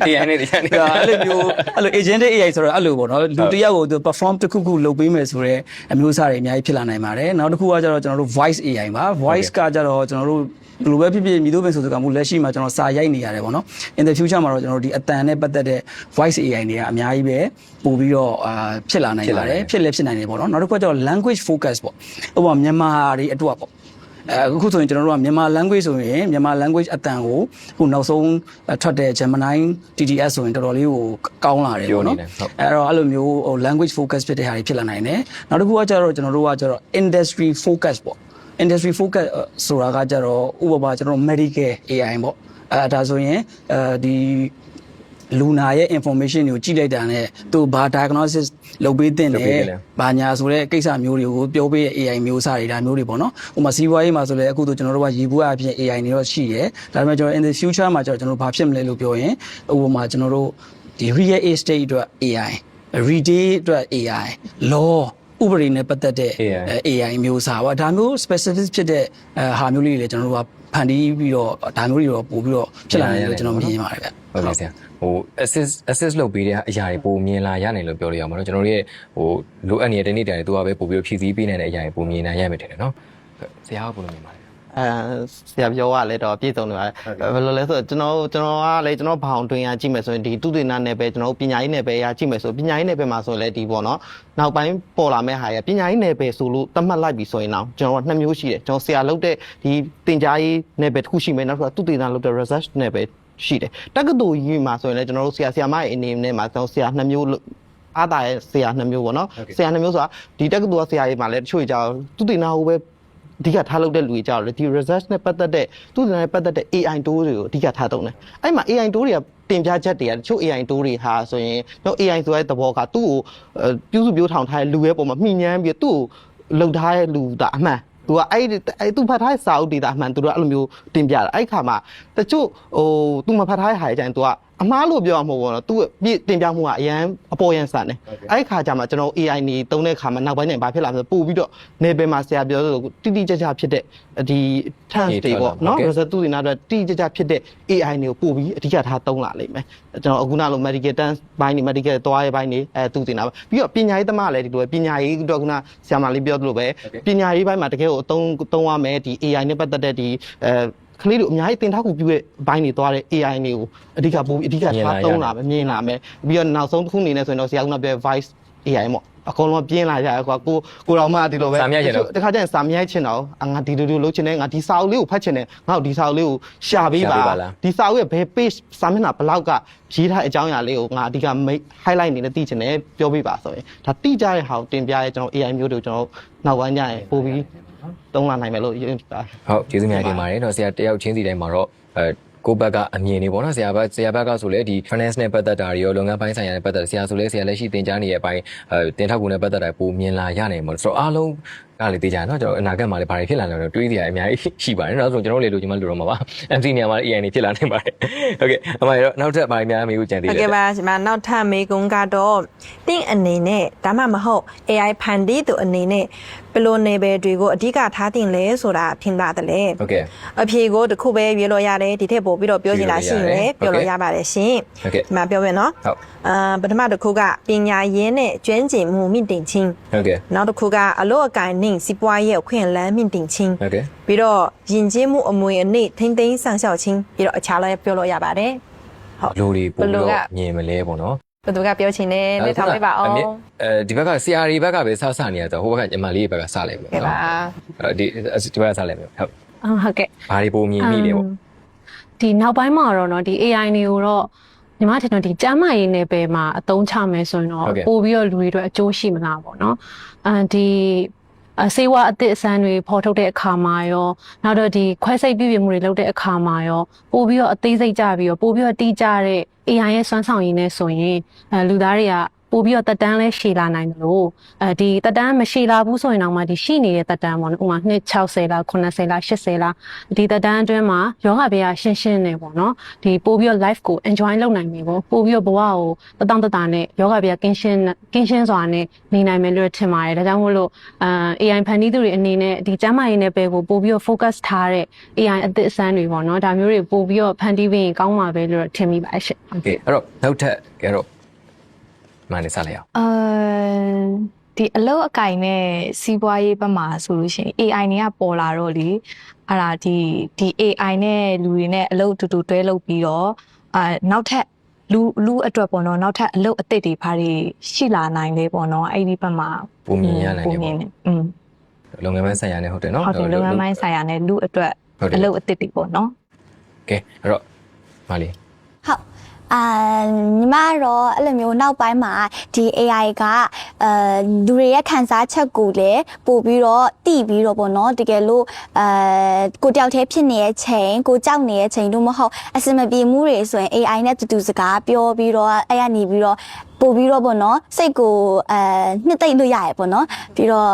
[SPEAKER 2] AI နဲ့တရားနေအ
[SPEAKER 3] ဲ့လိုမျိုးအဲ့လို agentic AI ဆိုတော့အဲ့လိုပေါ့နော်လူတစ်ယောက်ကို perform တစ်ခုလုပ်ပေးမယ်ဆိုတော့အမျိုးအစားတွေအများကြီးဖြစ်လာနိုင်ပါတယ်နောက်တစ်ခုကကျတော့ကျွန်တော်တို့ voice AI ပါ voice ကကျတော့ကျွန်တော်တို့ဘယ်လိုပဲဖြစ်ဖြစ်မြည်တို့ပင်ဆိုကမှုလက်ရှိမှာကျွန်တော်စာရိုက်နေရတယ်ပေါ့နော် in the future မှာတော့ကျွန်တော်တို့ဒီအတန်နဲ့ပတ်သက်တဲ့ voice AI တွေကအများကြီးပဲပို့ပြီးတော့ဖြစ်လာနိုင်ပါတယ်ဖြစ်နိုင်တယ်ပေါ့နော်နောက်တစ်ခုကကျတော့ language focus ပေါ့ဥပမာမြန်မာတွေအတွက်ပေါ့ အခုဆိုရင်ကျွန်တော်တို့ကမြန်မာ language ဆိုရင်မြန်မာ language အတန်ကိုအခုနောက်ဆုံးထွက်တဲ့ Gemini TTS ဆိုရင်တော်တော်လေးကိုကောင်းလာတယ်ပေါ့နော်အဲ့တော့အဲ့လိုမျိုးဟို language focus ဖြစ်တဲ့ဟာတွေဖြစ်လာနိုင်တယ်နောက်တစ်ခုကကျတော့ကျွန်တော်တို့ကကျတော့ industry focus ပေါ့ industry focus ဆိုတာကကျတော့ဥပမာကျွန်တော် medical AI ပေါ့ဒါဆိုရင်ဒီလူနာရဲ့ information တွေကိုကြည့်လိုက်တာနဲ့သူဘာ diagnosis လုပ်ပေးတဲ့နဲ့ဘာညာဆိုတဲ့ကိစ္စမျိုးတွေကိုပြောပေးတဲ့ AI မျိုးစားတွေဒါမျိုးတွေပေါ့နော်ဥပမာစီးပွားရေးမှာဆိုလည်းအခုတို့ကျွန်တော်တို့ကရေဘူးအဖြစ် AI တွေတော့ရှိတယ်ဒါပေမဲ့ကျွန်တော် in the future မှာကျွန်တော်ဘာဖြစ်မလဲလို့ပြောရင်ဥပမာကျွန်တော်တို့ဒီ real estate အတွက် AI retail အတွက် AI law ဥပဒေနဲ့ပတ်သက်တဲ့ AI မျိုးစားပေါ့ဒါမျိုး specific ဖြစ်တဲ့ဟာမျိုးလေးတွေလည်းကျွန်တော်တို့ကဖန်တီးပြီးတော့ဒါမျိုးတွေတော့ပို့ပြီးတော့ဖြစ်လာတယ်လို့ကျွန်တော်မြင်ပါတယ်ဗျဟ
[SPEAKER 2] ုတ်ကဲ့ဆရာဟို assist လုပ်ပေးတဲ့အရာတွေပုံမြင်လာရနိုင်လို့ပြောလို့ရမှာเนาะကျွန်တော်တို့ရဲ့ဟိုလိုအပ်နေတဲ့တနေ့တိုင်းသူကပဲပို့ပြီးတော့ဖြည့်ဆည်းပေးနေတဲ့အရာတွေပုံမြင်နိုင်ရမယ်ထင်တယ်เนาะဆရာကဘယ်လိုမြင်ပါလဲဆ
[SPEAKER 6] ရာပြောရလဲတော့ပြည့်စုံနေပါတယ်ဘယ်လိုလဲဆိုတော့ကျွန်တော်ကလေကျွန်တော်ဘောင်တွင်ရကြည့်မယ်ဆိုရင်ဒီသူတေနာနယ်ပယ်ကျွန်တော်ပညာရေးနယ်ပယ်ရကြည့်မယ်ဆိုပညာရေးနယ်ပယ်မှာဆိုရင်လည်းဒီပေါ့နော်နောက်ပိုင်းပေါ်လာမဲ့ဟာရပညာရေးနယ်ပယ်ဆိုလို့သတ်မှတ်လိုက်ပြီဆိုရင်တော့ကျွန်တော်2မျိုးရှိတယ်ကျွန်တော်ဆရာလုပ်တဲ့ဒီသင်ကြားရေးနယ်ပယ်တစ်ခုရှိမယ်နောက်တစ်ခုကသူတေနာလုပ်တဲ့ research နယ်ပယ်ရှိတယ်တက္ကသိုလ်ကြီးမှာဆိုရင်လည်းကျွန်တော်တို့ဆရာမရဲ့အနေနဲ့မှာကျွန်တော်ဆရာ2မျိုးအားတာရဲ့ဆရာ2မျိုးပေါ့နော်ဆရာ2မျိုးဆိုတာဒီတက္ကသိုလ်ကဆရာကြီးမှာလည်းတချို့ကြောင်သူတေနာဟိုပဲအဓိကထားလုပ်တဲ့လူတွေကြောက်တယ်ဒီ research နဲ့ပတ်သက်တဲ့သူတွေနဲ့ပတ်သက်တဲ့ AI tool တွေကိုအဓိကထားသုံးတယ်အဲ့မှာ AI tool တွေကတင်ပြချက်တွေကတချို့ AI tool တွေဟာဆိုရင်တော့ AI ဆိုတဲ့သဘောကသူ့ကိုပြုစုပြောထောင်ထားတဲ့လူရဲ့ပုံမှာမှီညမ်းပြီးသူ့ကိုလှုပ်ထားတဲ့လူဒါအမှန်သူကအဲ့သူဖတ်ထားတဲ့စာအုပ်တွေဒါအမှန်သူတို့အဲ့လိုမျိုးတင်ပြတာအဲ့ခါမှာတချို့သူမဖတ်ထားတဲ့ဟာတွေကျရင်သူကအမားလို့ပြောရမှာပေါ့နော်သူတင်ပြမှုကအရန်အပေါ်ရန်ဆန်တယ်အဲ့ခါကျမှကျွန်တော် AI နေသုံးတဲ့ခါမှာနောက်ပိုင်းကျရင်ဘာဖြစ်လာမလဲပို့ပြီးတော့နေပယ်မှာဆရာပြောလို့တိတိကျကျဖြစ်တဲ့ဒီ trans တွေပေါ့နော် result သူတွေနာတော့တိတိကျကျဖြစ်တဲ့ AI တွေကိုပို့ပြီးအဓိကထားသုံးလာလိမ့်မယ်ကျွန်တော်အခုနလို medical trans ဘိုင်းနေ medical သွားရေးဘိုင်းနေသူတင်တာပြီးတော့ပညာရေးသမားလည်းဒီလိုပဲပညာရေးတော့ခုနဆရာမလေးပြောသလိုပဲပညာရေးဘိုင်းမှာတကယ်ကိုအသုံးရမယ်ဒီ AI နဲ့ပတ်သက်တဲ့ဒီကလေးတို့အများကြီးတင်ထားကူပြုတဲ့ဘိုင်းနေသွားတဲ့ AI တွေကိုအဓိကပို့ပြီးအဓိကထားသုံးလာမယ်မြင်လာမယ်ပြီးတော့နောက်ဆုံးတစ်ခုအနေနဲ့ဆိုရင်တော့ဆရာကပြော voice AI ပေါ့အကုန်လုံးပြင်းလာကြရကွာကိုတော်မှဒီလိုပဲတခါကျရင်စာမြိုက်ချင်တော့ငါဒီလိုလုပ်ချင်တယ်ငါဒီစာအုပ်လေးကိုဖတ်ချင်တယ်ငါ့ကိုဒီစာအုပ်လေးကိုရှာပေးပါဒီစာအုပ်ရဲ့ဘယ် page စာမျက်နှာဘလောက်ကရေးထားအကြောင်းအရာလေးကိုငါအဓိက highlight နေနဲ့သိချင်တယ်ပြောပေးပါဆိုရင်ဒါတိကျတဲ့ဟာကိုတင်ပြရဲကျွန်တော် AI မျိုးတွေကိုကျွန်တော်နောက်ပိုင်းကျရင်ပို့ပြီးသုံးလာနိုင်မယ်လို့ယုံကြည်ပါတယ်
[SPEAKER 2] ဟုတ်ကျေးဇူးများတင်ပါတယ်တော့ဆရာတယောက်ချင်းစီတိုင်းမှာတော့ကိုဘက်ကအမြင်နေပေါ့နော်ဆရာဘက်ကဆိုလဲဒီ finance နဲ့ပတ်သက်တာတွေရောလုပ်ငန်းပိုင်းဆိုင်ရာနဲ့ပတ်သက်ဆရာဆိုလဲဆရာလက်ရှိသင်ကြားနေတဲ့အပိုင်းတင်ထောက်ကူနဲ့ပတ်သက်တာပိုမြင်လာရနိုင်မှာဆိုတော့အားလုံးကလည်းသိကြတယ်နော်ကျွန်တော်အနာဂတ်မှာလည်းဘာတွေဖြစ်လာလဲတော့တွေးစရာအများကြီးရှိပါတယ်နော်ဆိုတော့ကျွန်တော်လေလို့ဒီမှာလိုတော့မှာပါ MC နေရာမှာ AI နေဖြစ်လာနိုင်ပါတယ်ဟုတ်ကဲ့အမရောနောက်ထပ်ဘာတွေများမေးဖို့ကြံသေးလဲ
[SPEAKER 1] ဟုတ်ကဲ့ပါဒီမှာနောက်ထပ်မေးခွန်းကတော့တင်းအနေနဲ့ဒါမှမဟုတ် AI ဖန်တီးသူအနေနဲ့ဘယ်လိုနယ်ပယ်တွေကိုအဓိကထားတင်လဲဆိုတာထင်ပါတယ်လေဟ
[SPEAKER 2] ုတ်ကဲ့
[SPEAKER 1] အဖြေကိုတစ်ခုပဲရွေးလို့ရတယ်ဒီထက်ပိုပြီးတော့ပြောချင်တာရှိရင်ပြောလို့ရပါတယ်ရှင်
[SPEAKER 2] ဟုတ်ကဲ့ဒ
[SPEAKER 1] ီမှာပြောမယ်နော်ဟ
[SPEAKER 2] ုတ်ပ
[SPEAKER 1] ထမတစ်ခုကပညာရေးနဲ့ကျွမ်းကျင်မှုမြင့်တင်ခြင်းဟ
[SPEAKER 2] ုတ်ကဲ့
[SPEAKER 1] နောက်တစ်ခုကအလို့အကိုင်နှင့်စီးပွားရေးအခွင့်အလမ်းမြင့်တင်ခြင်းဟ
[SPEAKER 2] ုတ်ကဲ့
[SPEAKER 1] ပြီးတော့ယဉ်ကျေးမှုအမွေအနှစ်ထိမ့်သိမ်းဆောင်ရှောက်ခြင်းပြီးတော့အခြားလည်းပြောလို့ရပါတယ်
[SPEAKER 2] ဟုတ်လူတွေပို့လို့မြင်မလဲပေါ့နော်
[SPEAKER 1] ဘယ်သူကပြောချင်လဲလက်ထောင်ပေးပါအောင်
[SPEAKER 2] ဒီဘက်ကဆရာတွေဘက်ကပဲစနေရတော့ဟိုဘက်ကညီမလေးဘက်ကစလိုက်မယ်
[SPEAKER 1] နော်
[SPEAKER 2] ဒီဘက်ကစလိုက်မယ်ဟုတ်ဟ
[SPEAKER 7] ုတ်ကဲ့
[SPEAKER 2] ဘာတွေပိုမြင်မိလဲပေါ့
[SPEAKER 7] ဒီနောက်ပိုင်းမှာတော့เนาะဒီ AI တွေကိုတော့ညီမထင်တော့ဒီကျမ်းမာရေးနယ်ပယ်မှာအသုံးချမယ်ဆိုရင်တော့ပို့ပြီးတော့လူတွေအတွက်အကျိုးရှိမလားပေါ့နော်ဒီဆေးဝါးအသစ်အဆန်းတွေဖော်ထုတ်တဲ့အခါမှာရောနောက်တော့ဒီခွဲစိတ်ပြုပြင်မှုတွေလုပ်တဲ့အခါမှာရောပို့ပြီးတော့အသေးစိတ်ကြပြီးတော့ပို့ပြီးတော့တီးကြတဲ့ AI ရဲ့စွမ်းဆောင်ရည်နဲ့ဆိုရင်လူသားတွေကပို့ပြီးတော့တက်တန်းလဲရှည်လာနိုင်တယ်လို့ဒီတက်တန်းမရှည်လာဘူးဆိုရင်တော့မှဒီရှိနေတဲ့တက်တန်းပေါ့နော်ဥပမာ260လား90လား80လားဒီတက်တန်းအတွင်းမှာယောဂဘေးကရှင်းနေပေါ့နော်ဒီပို့ပြီးတော့ life ကို enjoy လုပ်နိုင်ပြီပေါ့ပို့ပြီးတော့ဘဝကိုတတနဲ့ယောဂဘေးကကင်းရှင်းစွာနဲ့နေနိုင်မယ်လို့ထင်ပါတယ်ဒါကြောင့်မို့လို့AI ဖန်တီးသူတွေအနေနဲ့ဒီကျန်းမာရေးနယ်ပယ်ကိုပို့ပြီးတော့ focus ထားတဲ့ AI အသစ်အဆန်းတွေပေါ့နော်ဒါမျိုးတွေပို့ပြီးတော့ဖန်တီးပြီးရင်ကောင်းမှာပဲလို့ထင်မိပါတယ်ရှင့်โ
[SPEAKER 2] อเคအဲ့တော့နောက်ထပ်ကြတော့မနေစားလိုက်အောင်
[SPEAKER 5] ဒီအလုပ်အကင်နဲ့စီးပွားရေးဘက်မှာဆိုလို့ရှိရင် AI တွေကပေါ်လာတော့လေအဲ့ဒါဒီ AI နဲ့လူတွေနဲ့အလုပ်တူတူတွဲလုပ်ပြီးတော့နောက်ထပ်လူအတွက်ပေါ့နော်နောက်ထပ်အလုပ်အသစ်တွေဘာတွေရှိလာနိုင်လဲပေါ့နော်အဲ့ဒီဘက်မှာ
[SPEAKER 2] ပုံမြင်ရနိုင်တယ်ပေါ့ လုပ်ငန်းပိုင်းဆိုင်ရာနဲ့ဟုတ်တယ်နော်
[SPEAKER 5] ဟုတ်တယ်လုပ်ငန်းပိုင်းဆိုင်ရာနဲ့လူအတွက်အလုပ်အသစ်တွေပေါ့နော်
[SPEAKER 2] ကဲအဲ့တော့မလေး
[SPEAKER 4] ဟုတ်ညီမတော့အဲ့လိုမျိုးနောက်ပိုင်းမှာဒီ AI ကလူတွေရဲ့ခံစားချက်ကိုလည်းပို့ပြီးတော့တည်ပြီးတော့ပေါ့နော်တကယ်လို့ကိုတယောက်တည်းဖြစ်နေတဲ့ချိန်ကိုကြောက်နေတဲ့ချိန်တို့မဟုတ်အစမပြေမှုတွေဆိုရင် AI နဲ့တူစကားပြောပြီးတော့အဲ့ရနေပြီးတော့ပို့ပြီးတော့ပေါ့နော်စိတ်ကိုနှစ်သိမ့်လို့ရရပေါ့နော်ပြီးတော့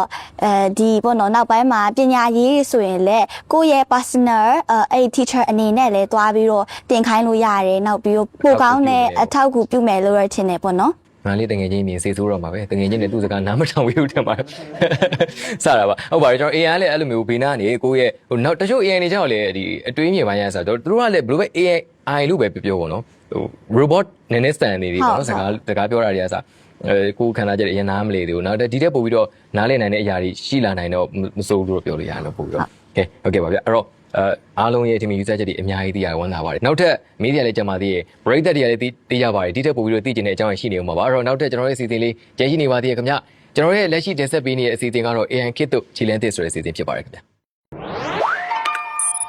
[SPEAKER 4] ဒီပေါ့နော်နောက်ပိုင်းမှာပညာရေးဆိုရင်လည်းကိုယ့်ရဲ့ personal အဲ့ teacher အနေနဲ့လည်းတွားပြီးတော့တင်ခိုင်းလို့ရတယ်နောက်ပြီးတော့ပိုကောင်းတဲ့အထောက်အကူပြုမယ်လို့ရထင်တယ်ပေါ့နော်
[SPEAKER 2] မလေးတငယ်ချင်းမြင်စေးဆိုးတော့မှာပဲတငယ်ချင်းတွေသူ့စကားနားမထောင်ဘူးထင်ပါတယ်စတာပါဟုတ်ပါတယ်ကျွန်တော် AI လည်းအဲ့လိုမျိုးဘေးနားနေကိုယ့်ရဲ့ဟိုနောက်တချို့ AI တွေကြောင့်လည်းဒီအတွေးမြင်ပိုင်းရဆိုတော့သူတို့ကလည်းဘယ်လိုပဲ AI လို့ပဲပြောပေါ့နော်ဟို robot နည်းနည်းစတန်နေပြီပေါ့နော်စကားပြောတာတွေကစကိုယ်ခန္ဓာချက်အရင်နားမလေသေးဘူးနောက်ဒီတက်ပို့ပြီးတော့နားလည်နိုင်တဲ့အရာတွေရှိလာနိုင်တော့မစိုးဘူးလို့ပြောလို့ရတယ်လို့ပို့ပြီးတော့ကဲဟုတ်ကဲ့ပါဗျအဲ့တော့အားလုံးရဲ့ team user ချက်တွေအများကြီးသိရဝမ်းသာပါတယ်နောက်ထပ်မီဒီယာလေးကြံပါသေးရဲ့ break တက်တွေကလည်းသိရပါတယ်ဒီတက်ပို့ပြီးတော့သိကျင်တဲ့အကြောင်းရှိနေဦးမှာပါအဲ့တော့နောက်ထပ်ကျွန်တော်ရဲ့အစီအစဉ်လေးကြည့်ရှိနေပါသေးရဲ့ခင်ဗျကျွန်တော်ရဲ့လက်ရှိတင်ဆက်ပေးနေတဲ့အစီအစဉ်ကတော့ AI Kit တို့ခြေလမ်းသစ်ဆိုတဲ့အစီအစဉ်ဖြစ်ပါတယ်ခင်ဗျ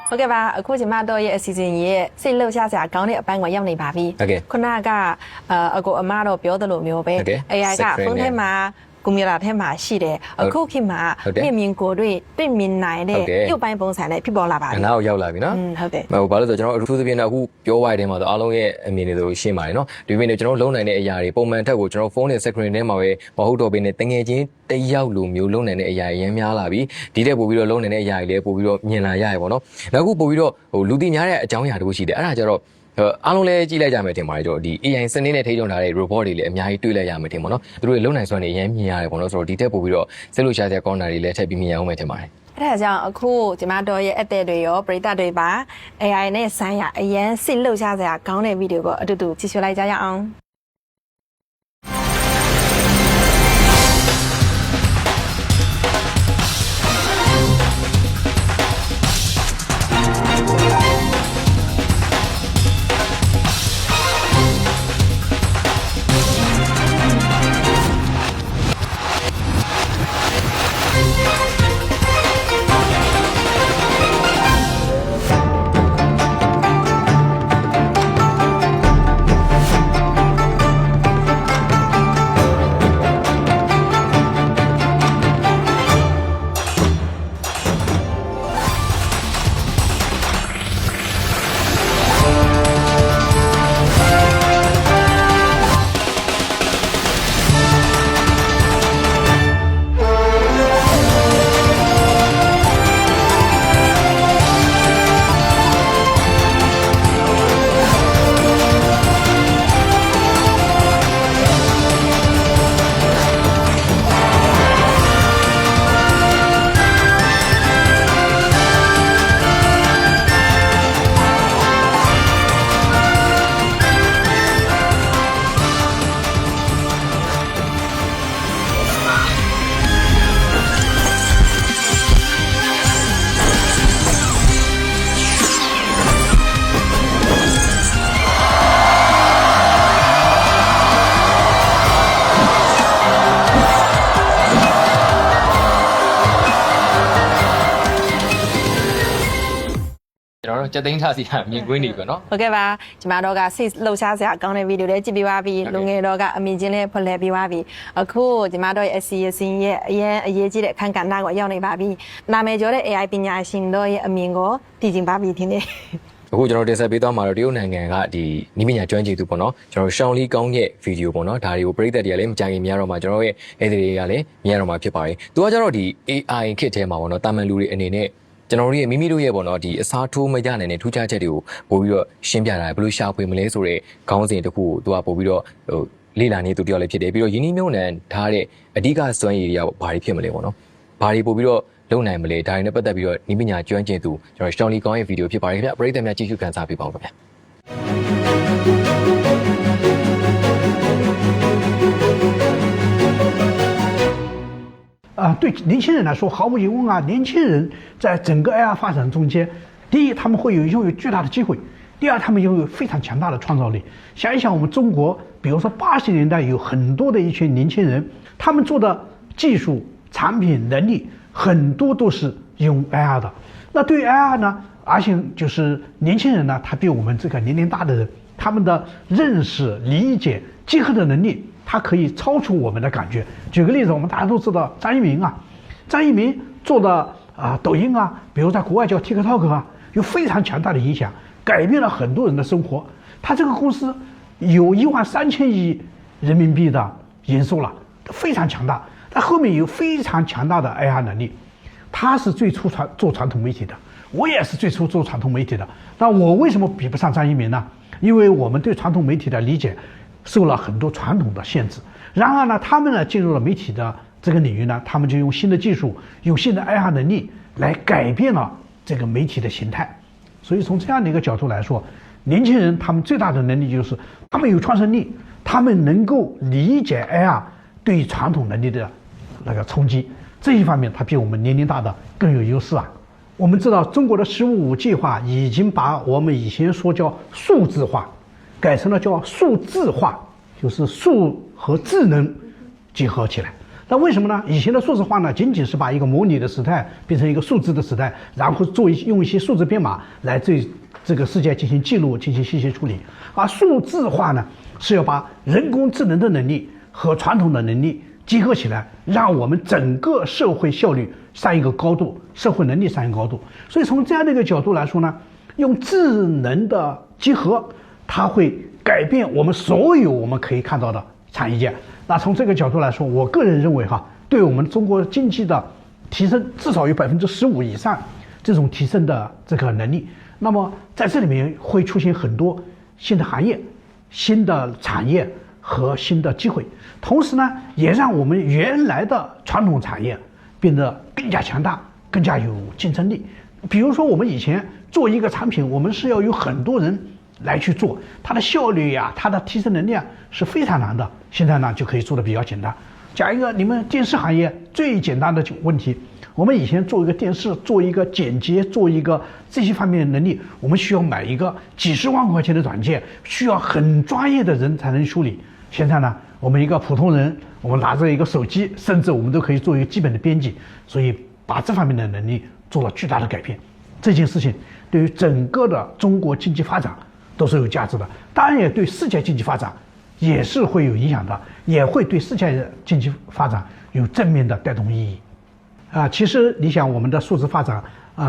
[SPEAKER 1] ဟုတ်ကဲ့ပါအခုကျမတို့ရဲ့အစီအစဉ်ရဲ့စိတ်လှုပ်ရှားစရာကောင်းတဲ့အပိုင်းကိုရောက်နေပါပြီခုနကအကိုအမတော့ပြောသလိုမျိုးပဲ AI ကဖုန်းထဲမှာကွန်ပျူတာထဲမှာရှိတယ်အခုခေတ်မှာမြင်ကိုတွေ့မြင်နိုင်တဲ့ရုပ်ပိုင်းပုံစံနဲ့ဖြစ်ပေါ်လာပါပြီ
[SPEAKER 2] ။နောက်ရောက်လာပြီနော်
[SPEAKER 1] ။ဟုတ်တယ်
[SPEAKER 2] ။ဟိုဘာလို့ဆိုကျွန်တော်အထူးသဖြင့်အခုပြောဝိုင်းထဲမှာဆိုအားလုံးရဲ့အမြင်တွေဆိုရှင်းပါတယ်နော်။ဒီပြင်ကျွန်တော်လုံးနိုင်တဲ့အရာတွေပုံမှန်ထက်ကိုကျွန်တော်ဖုန်းနဲ့ screen ထဲမှာပဲမဟုတ်တော့ဘဲနဲ့တငယ်ချင်းတယောက်လိုမျိုးလုံးနိုင်တဲ့အရာအရင်များလာပြီ။ဒီတဲ့ပို့ပြီးတော့လုံးနိုင်တဲ့အရာတွေလည်းပို့ပြီးတော့မြင်လာရရပေါ့နော်။နောက်ခုပို့ပြီးတော့ဟိုလူသိများတဲ့အကြောင်းအရာတခုရှိတယ်။အဲ့ဒါကြတော့အားလုံးလည်းကြည့်လိုက်ကြမယ်ထင်ပါတယ်ကျွန်တော်ဒီ AI စနစ်နဲ့ထိန်းချုပ်ထားတဲ့ robot တွေလည်းအများကြီးတွေ့လိုက်ရမယ်ထင်ပါတော့သူတို့လုံနိုင်စွမ်းနေအရင်မြင်ရတယ်ပေါ့နော်ဆိုတော့ဒီတက်ပို့ပြီးတော့စိတ်လှုပ်ရှားစရာကောင်းတာတွေလည်းထပ်ပြီးမြင်အောင်မယ်ထင်ပါတယ်
[SPEAKER 1] အဲ့ဒါကြောင့်အခုကျမတို့ရဲ့အသက်တွေရောပရိသတ်တွေပါ AI နဲ့ဆိုင်ရာအရင်စိတ်လှုပ်ရှားစရာကောင်းတဲ့ဗီဒီယိုကိုအတူတူကြည့်ရှုလိုက်ကြရအောင်
[SPEAKER 2] ကျက်သိန်းထားစီကမြင်ကွင်းနေပြီနော်
[SPEAKER 1] ဟုတ်ကဲ့ပါကျမတို့ကစိတ်လှုပ်ရှားစရာကောင်းတဲ့ဗီဒီယိုလေးကြည့်ပြီးပါပြီလူငယ်တော့ကအမြင်ချင်းလေးဖွင့်လှစ်ပြီးပါပြီအခုကျမတို့ရဲ့အစီအစဉ်ရဲ့အရင်အရေးကြီးတဲ့အခန်းကဏ္ဍကိုရောက်နေပါပြီနာမည်ကျော်တဲ့ AI ပညာရှင်တို့ရဲ့အမြင်ကိုတည်ကျင်ပါပြီထင်တယ်
[SPEAKER 2] အခုကျွန်တော်တင်ဆက်ပေးသွားမှာတော့တရုတ်နိုင်ငံကဒီနီးပညာကျွမ်းကျင်သူပေါ့နော်ကျွန်တော်ရှောင်းလီကောင်းရဲ့ဗီဒီယိုပေါ့နော်ဒါတွေကိုပရိသတ်တွေကလည်းမကြိုင်ခင်များတော့မှာကျွန်တော်ရဲ့အဲ့ဒီတွေကလည်းမြင်ရတော့မှာဖြစ်ပါတယ်သူကကျတော့ဒီ AI ခစ်ထဲမှာပေါ့နော်တာမန်လူတွေအနေနဲ့ကျွန်တော်တို့ရဲ့မိမိတို့ရဲ့ပေါ့နော်ဒီအစားထိုးမရနိုင်တဲ့ထူးခြားချက်တွေကိုပို့ပြီးတော့ရှင်းပြတာဘယ်လိုရှာဖွေမလဲဆိုတဲ့ခေါင်းစဉ်တစ်ခုကိုသူကပို့ပြီးတော့ဟိုလေ့လာနေသူတယောက်လည်းဖြစ်တယ်ပြီးတော့ယင်းနှိမ့်နှံထားတဲ့အဓိကစွမ်းရည်တွေကဘာတွေဖြစ်မလဲပေါ့နော်ဘာတွေပို့ပြီးတော့လုံနိုင်မလဲဒါတွေနဲ့ပတ်သက်ပြီးတော့နိပညာကျွမ်းကျင်သူကျွန်တော်ရှောင်းလီကောင်းရဲ့ဗီဒီယိုဖြစ်ပါတယ်ခင်ဗျပရိသတ်များကြည့်ရှုခန်းစားပေးပါဦးခင်ဗျ
[SPEAKER 8] 对年轻人来说，毫无疑问啊，年轻人在整个 AI 发展中间，第一，他们会拥有巨大的机会；第二，他们拥有非常强大的创造力。想一想，我们中国，比如说80年代有很多的一群年轻人，他们做的技术、产品、能力很多都是用 AR 的。那对于 AR 呢，而且就是年轻人呢，他对我们这个年龄大的人，他们的认识、理解、结合的能力，他可以超出我们的感觉。举个例子，我们大家都知道张一鸣啊，张一鸣做的抖音啊，比如在国外叫 TikTok 啊，有非常强大的影响，改变了很多人的生活。他这个公司有13000亿人民币的营收了，非常强大。他后面有非常强大的 AR 能力。他是最初做传统媒体的，我也是最初做传统媒体的。那我为什么比不上张一鸣呢？因为我们对传统媒体的理解受了很多传统的限制。然而呢，他们呢进入了媒体的这个领域呢，他们就用新的技术，用新的 AR 能力来改变了这个媒体的形态。所以从这样的一个角度来说，年轻人他们最大的能力就是他们有创新力，他们能够理解 AR 对传统能力的那个冲击。这一方面，它比我们年龄大的更有优势啊。我们知道，中国的15计划已经把我们以前说叫数字化，改成了叫数字化，就是数和智能结合起来。那为什么呢？以前的数字化呢，仅仅是把一个模拟的时代变成一个数字的时代，然后用一些数字编码来对这个世界进行记录、进行信息处理。而数字化呢，是要把人工智能的能力和传统的能力结合起来，让我们整个社会效率上一个高度，社会能力上一个高度。所以从这样的一个角度来说呢，用智能的结合，它会改变我们所有我们可以看到的产业界。那从这个角度来说，我个人认为对我们中国经济的提升至少有15%以上这种提升的这个能力。那么在这里面会出现很多新的行业、新的产业和新的机会，同时呢，也让我们原来的传统产业变得更加强大，更加有竞争力。比如说，我们以前做一个产品，我们是要有很多人来去做，它的效率呀，它的提升能力是非常难的。现在呢，就可以做的比较简单。讲一个你们电视行业最简单的问题，我们以前做一个电视，做一个剪接，做一个这些方面的能力，我们需要买一个几十万块钱的软件，需要很专业的人才能处理。现在呢，我们一个普通人，我们拿着一个手机，甚至我们都可以做一个基本的编辑，所以把这方面的能力做了巨大的改变。这件事情对于整个的中国经济发展都是有价值的，当然也对世界经济发展也是会有影响的，也会对世界经济发展有正面的带动意义。其实你想，我们的数字发展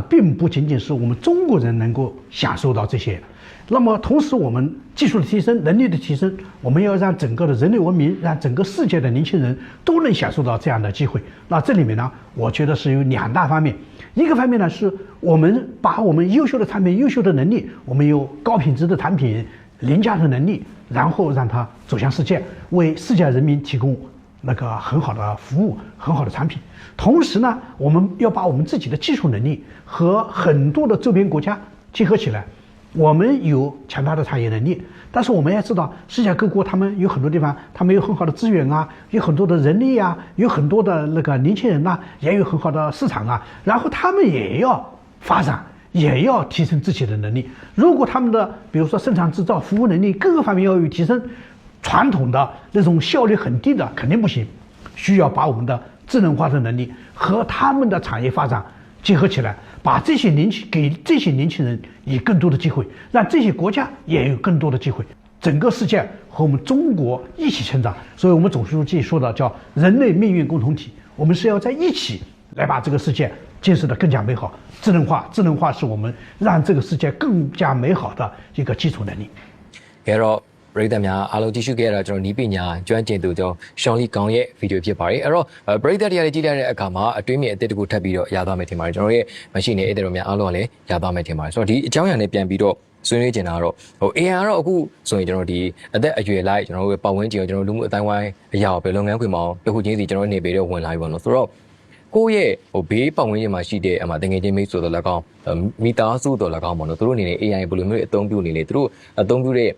[SPEAKER 8] 并不仅仅是我们中国人能够享受到这些。那么同时，我们技术的提升、能力的提升，我们要让整个的人类文明，让整个世界的年轻人都能享受到这样的机会。那这里面呢，我觉得是有2大方面。一个方面呢，是我们把我们优秀的产品、优秀的能力，我们有高品质的产品、廉价的能力，然后让它走向世界，为世界人民提供那个很好的服务、很好的产品。同时呢，我们要把我们自己的技术能力和很多的周边国家结合起来。我们有强大的产业能力，但是我们也知道，世界各国他们有很多地方，他们有很好的资源啊，有很多的人力啊，有很多的那个年轻人呐，也有很好的市场啊，然后他们也要发展，也要提升自己的能力。如果他们的比如说生产制造、服务能力各个方面要有提升，传统的那种效率很低的肯定不行，需要把我们的智能化的能力和他们的产业发展结合起来，把给这些年轻人以更多的机会，让这些国家也有更多的机会，整个世界和我们中国一起成长。所以我们总书记说的叫人类命运共同体，我们是要在一起来把这个世界建设得更加美好。智能化是我们让这个世界更加美好的一个基础能力。
[SPEAKER 2] ပရိသတ်များအားလုံးကြည့်ရှုခဲ့ရတာကျွန်တော်နီးပညာကျွမ်းကျင်သူကြောင့်ရှောင်းလီကောင်ရဲ့ဗီဒီယိုဖြစ်ပါတယ်အဲ့တော့ပရိသတ်တရားတွေကြည့်လိုက်တဲ့အခါမှာအတွင်းမြင်အသစ်တစ်ခုထပ်ပြီးတော့ရသွားမယ်ထင်ပါတယ်ကျွန်တော်ရဲ့မရှိနေအဲ့တဲ့တော်များအားလုံးကလည်းရသွားမယ်ထင်ပါတယ်ဆိုတော့ဒီအကြောင်းအရာနဲ့ပြန်ပြီးတော့ဆွေးနွေးကြတာတော့AI ကတော့အခုဆိုရင်ကျွန်တော်ဒီအသက်အရွယ်လိုက်ကျွန်တော်တို့ပတ်ဝန်းကျင်ကိုကျွန်တော်လူမှုအတိုင်းဝိုင်းအရာပဲလုပ်ငန်းခွင်မှာတစ်ခုချင်းစီကျွန်တော်နေပေတော့ဝင်လာပြီပေါ့နော်ဆိုတော့ကိုယ့်ရဲ့ဘေးပတ်ဝန်းကျင်မှာရှိတဲ့အမှတကယ်ချင်းမိတ်ဆိုတော့လည်းကောင်းမိသားစုတော့လည်းကောင်းပေါ့နော်သူတို့အနေနဲ့ AI ဘယ်လိုမျိုးအသုံးပြုနေလဲသူတို့အသုံးပြုတဲ့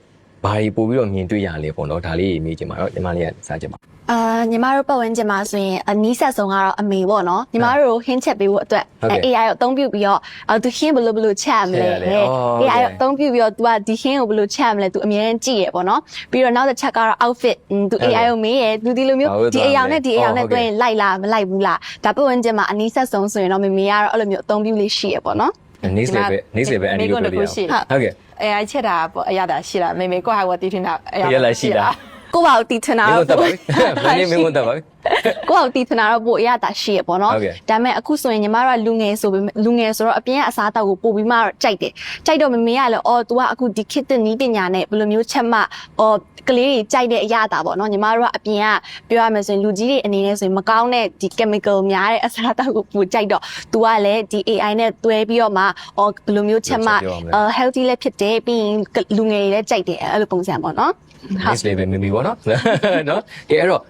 [SPEAKER 2] ဘာတွေပို့ပြီးတော့မြင်တွေ့ရလဲပေါ့နော်ဒါလေးမေးချင်ပါတော့ညီမလေးကစားချင်ပါ
[SPEAKER 4] ညီမတို့ပတ်ဝန်းကျင်မှာဆိုရင်အနီးဆက်ဆုံးကတော့အမေပေါ့နော်ညီမတို့ဟင်းချက်ပေးဖို့အတွက် AI ကိုအသုံးပြုပြီးတော့သူဟင်းဘယ်လိုချက်မလဲ AI ကိုအသုံးပြုပြီးတော့ तू ကဒီဟင်းကိုဘယ်လိုချက်မလဲ तू အမြဲတမ်းကြည့်ရပေါ့နော်ပြီးတော့နောက်တစ်ချက်ကတော့ outfit तू AI ကိုမေးရ तू ဒီလိုမျိုးဒီအယောင်နဲ့ဒီအယောင်နဲ့တွဲရင်လိုက်လားမလိုက်ဘူးလားဒါပတ်ဝန်းကျင်မှာအနီးဆက်ဆုံးဆိုရင်တော့မေမေကတော့အဲ့လိုမျိုးအသုံးပြုလေးရှိရပေါ့နော်
[SPEAKER 2] နေစလေပဲအန်ဒီလိုပြောပြရအောင်ဟုတ်ကဲ့
[SPEAKER 1] AI ချက်တာပေါ့အရသာရှိလားမေမေကိုဟာဝတီထင်တာအရ
[SPEAKER 2] ရလာရှိတာ
[SPEAKER 4] ကိုပါတီထနာ
[SPEAKER 2] မင်း
[SPEAKER 4] တော့
[SPEAKER 2] တို့တက်ပါပြီမင်းတို့တက်ပါပြီ
[SPEAKER 4] ကိုအောင်တီထနာတော့ပို့အရတာရှိရပေါ့နော်ဒါပေမဲ့အခုဆိုရင်ညီမတို့ကလူငယ်ဆိုတော့အပြင်ကအစားတောက်ကိုပို့ပြီးမှကြိုက်တယ်ကြိုက်တော့မမေကလည်းအော် तू ကအခုဒီခေတ်တဲ့နီးပညာနဲ့ဘယ်လိုမျိုးချက်မှကလေးတွေကြိုက်တဲ့အရတာပေါ့နော်ညီမတို့ကအပြင်ကပြောရမယ်ဆိုရင်လူကြီးတွေအနေနဲ့ဆိုရင်မကောင်းတဲ့ဒီ chemical များတဲ့အစားတောက်ကိုပို့ကြိုက်တော့ तू ကလည်းဒီ AI နဲ့တွဲပြီးတော့မှဘယ်လိုမျိုးချက်မှ healthy လည်းဖြစ်တယ်ပြီးရင်လူငယ်တွေလည်းကြိုက်တယ်အဲ့လိုပုံစံပေါ့နော်
[SPEAKER 2] nice level မီပေါ့နော်နော်ကဲအဲ့တော့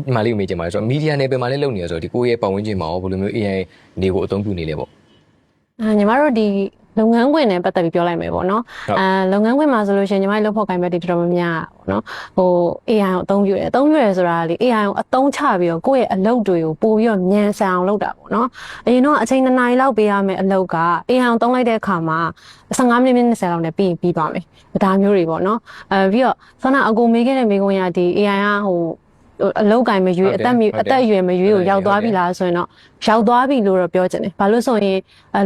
[SPEAKER 2] ညီမလေးကိုမေးချင်ပါတယ်ဆိုတော့ media နယ်ပယ်မှာလည်းလုပ်နေရဆိုတော့ဒီကိုယ့်ရဲ့ပတ်ဝန်းကျင်မှာရောဘယ်လိုမျိုး AI နေကိုအသုံးပြုနေလဲပေါ့
[SPEAKER 7] ညီမတို့ဒီလုပ်ငန်းခွင်နဲ့ပတ်သက်ပြီးပြောလိုက်မယ်ပေါ့နော်လုပ်ငန်းခွင်မှာဆိုလို့ရှိရင်ညီမတို့လုပ်ဖို့ကိုင်ဘက်တွေတော်တော်များများပေါ့နော်ဟို AI ကိုအသုံးပြုတယ်ဆိုတာလေ AI ကိုအသုံးချပြီးတော့ကိုယ့်ရဲ့အလုပ်တွေကိုပို့ပြီးတော့မြန်ဆန်အောင်လုပ်တာပေါ့နော်အရင်တော့အချိန်2နာရီလောက်ပေးရမယ့်အလုပ်က AI ကိုသုံးလိုက်တဲ့အခါမှာ15မိနစ်20လောက်နဲ့ပြီးသွားမယ်ဒါမျိုးတွေပေါ့နော်ပြီးတော့ဆန္ဒအကုန်မေးခဲ့တဲ့မေးခွန်းရဒီ AI ကဟိုအလောက်ကင်မရွေးအသက်အရွယ်မရွေးကိုရောက်သွားပြီလားဆိုရင်တော့ရောက်သွားပြီလို့တော့ပြောချင်တယ်။ဘာလို့ဆိုရင်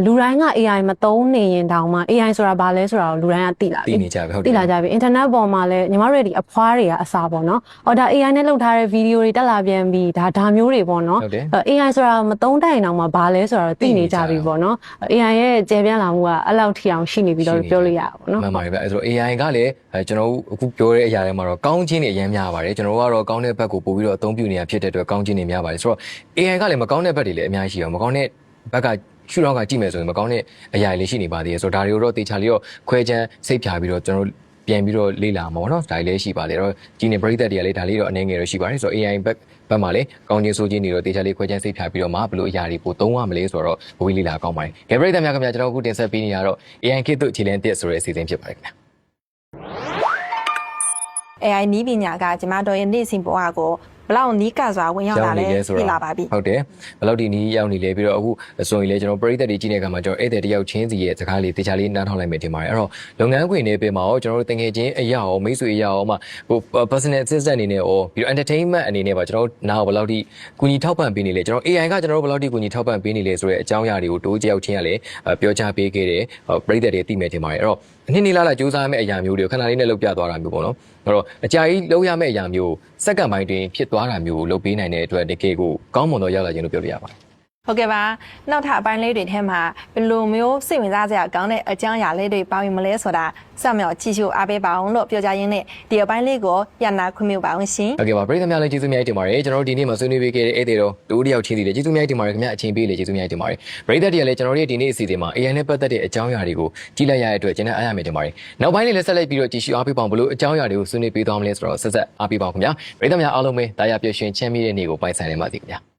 [SPEAKER 7] လူတိုင်းက AI မသုံးနေရင်တောင်မှ AI ဆိုတာဘာလဲဆိုတာကိုလူတိုင်းကသိလာပြီ။သိနေကြပြီဟုတ်တယ်။သိလာကြပြီ။ internet ပေါ်မှာလည်းညီမတို့ရဲ့ဒီအဖွားတွေကအစားပေါ့နော်။ဒါ AI နဲ့လုပ်ထားတဲ့ဗီဒီယိုတွေတက်လာပြန်ပြီဒါမျိုးတွေပေါ့နော်။ AI ဆိုတာမသုံးတိုင်တောင်မှဘာလဲဆိုတာသိနေကြပြီပေါ့နော်။ AI ရဲ့ကျေပြန့်လာမှုကအဲ့လောက်ထိအောင်ရှိနေပြီလို့ပြောလို့ရပါပေါ့နော်။
[SPEAKER 2] မှန်ပါတယ်ဗျ။အဲ့ဆို AI ကလည်းကျွန်တော်တို့အခုပြောတဲ့အရာတွေမှာတော့ကောင်းခြင်းတွေအများများပါတယ်။ကျွန်တော်တို့ကတော့ကောင်းတဲ့ဘက်ကိုပို့ပြီးတော့အသုံးပြုနေတာဖြစ်တဲ့အတွက်ကောင်းခြင်းတွေများပါတယ်ဆိုတော့ AI ကလည်းမကောင်းတဲ့ဘက်တွေလည်းအများကြီးရှိအောင်မကောင်းတဲ့ဘက်ကရှုထောင့်ကကြည့်မယ်ဆိုရင်မကောင်းတဲ့အရာတွေလည်းရှိနေပါသေးတယ်ဆိုတော့ဒါတွေကိုတော့တေချာလေးတော့ခွဲခြမ်းစိတ်ဖြာပြီးတော့ကျွန်တော်ပြန်ပြီးတော့လေ့လာမှာပေါ့နော်ဒါတွေလည်းရှိပါလေတော့ဒီနေ့ပရိသတ်တွေကလည်းဒါလေးတော့အနေငယ်တော့ရှိပါတယ်ဆိုတော့ AI ဘက်မှာလည်းကောင်းခြင်းဆိုခြင်းတွေတော့တေချာလေးခွဲခြမ်းစိတ်ဖြာပြီးတော့မှဘယ်လိုအရာတွေပိုသုံးရမလဲဆိုတော့ဘဝလေ့လာကောင်းပါတယ်ကဲပရိသတ်များခင်ဗျာကျွန်တော်အခုတင်ဆက်ပေးနေရတော့ AI ခေတ်သို့ခြေလမ်းတစ်ဆိုတဲ့အစီအစဉ်ဖြစ်ပါတယ်ခင်ဗျာ
[SPEAKER 1] AI နီးပညာကကျမတို့ရဲ့နေ့စဉ်ဘဝကိုဘလောက်နီးကစွာဝင်ရောက်လာလဲသိလာပါပြီ
[SPEAKER 2] ဟုတ်တယ်ဘလောက်ဒီနီးရောက်နေလဲပြီးတော့အခုဆိုရင်လေကျွန်တော်ပရိသတ်တွေကြည့်နေတဲ့အခါမှာကျွန်တော်ဧည့်သည်တယောက်ချင်းစီရဲ့စကားလေးတေချာလေးနားထောင်လိုက်မယ်ထင်ပါတယ်အဲ့တော့လုပ်ငန်းခွင်တွေပြင်မှာရောကျွန်တော်တို့တင်ငယ်ချင်းအရာရောမိတ်ဆွေအရာရောမှဟို personal assistant အနေနဲ့ရောပြီးတော့ entertainment အနေနဲ့ပါကျွန်တော်တို့နားဘလောက်ဒီကူညီထောက်ပံ့ပေးနေလဲကျွန်တော် AI ကကျွန်တော်တို့ဘလောက်ဒီကူညီထောက်ပံ့ပေးနေလဲဆိုတဲ့အကြောင်းအရာတွေကိုတိုးတယောက်ချင်းကလည်းပြောကြားပေးခဲ့တယ်ပရိသတ်တွေသိမယ်ထင်ပါတယ်အဲ့တော့နှစ်နေ့လာကြိုးစားမယ့်အရာမျိုးတွေကိုခဏလေးနဲ့လုပ်ပြသွားတာမျိုးပေါ့နော်အဲ့တော့အကြာကြီးလုပ်ရမယ့်အရာမျိုးစက္ကန့်ပိုင်းတွင်ဖြစ်သွားတာမျိုးကိုလုပ်ပေးနိုင်တဲ့အတွက်တကယ်ကိုကောင်းမွန်တော့ရောက်လာခြင်းလို့ပြောလို့ရပါတယ်
[SPEAKER 1] ဟုတ်ကဲ့ပါနောက်ထပ်အပိုင်းလေးတွေထဲမှာဘယ်လိုမျိုးစိတ်ဝင်စားစရာကောင်းတဲ့အကြောင်းအရာလေးတွေပါဝင်မလဲဆိုတာစမြောက်ကြည့်ရှုအားပေးပါအောင်လို့ပြောကြရင်းနဲ့ဒီအပိုင်းလေးကိုရနာခွင့်ပြုပါအောင်ရှင်
[SPEAKER 2] ဟုတ်ကဲ့ပါပရိသတ်များလည်းကျေးဇူးများတင်ပါတယ်ကျွန်တော်တို့ဒီနေ့မှာဆွေးနွေးပေးခဲ့တဲ့ဧည့်သည်တော်တူတယောက်ချင်းစီလည်းကျေးဇူးများတင်ပါတယ်ခင်ဗျာအချိန်ပေးလေကျေးဇူးများတင်ပါတယ်ပရိသတ်တွေကလည်းကျွန်တော်တို့ဒီနေ့အစီအစဉ်မှာ AI နဲ့ပတ်သက်တဲ့အကြောင်းအရာတွေကိုကြည့်လိုက်ရတဲ့အတွက်ကျွန်တော်အားရမယ်တင်ပါတယ်နောက်ပိုင်းလေးလည်းဆက်လက်ပြီးတော့ကြည့်ရှုအားပေးပါအောင်ဘလို့အကြောင်းအရာတွေကိုဆွေးနွေးပေးသွားမလဲဆိုတော့ဆက်အားပေးပါအောင်ခင်ဗျာပရိသတ်များအားလုံးပဲတာယာပြည့်ရှင်ချမ်းမြေ့တဲ့နေ့ကိုပိုင်ဆိုင်နိုင်ပါစေခင်ဗျာ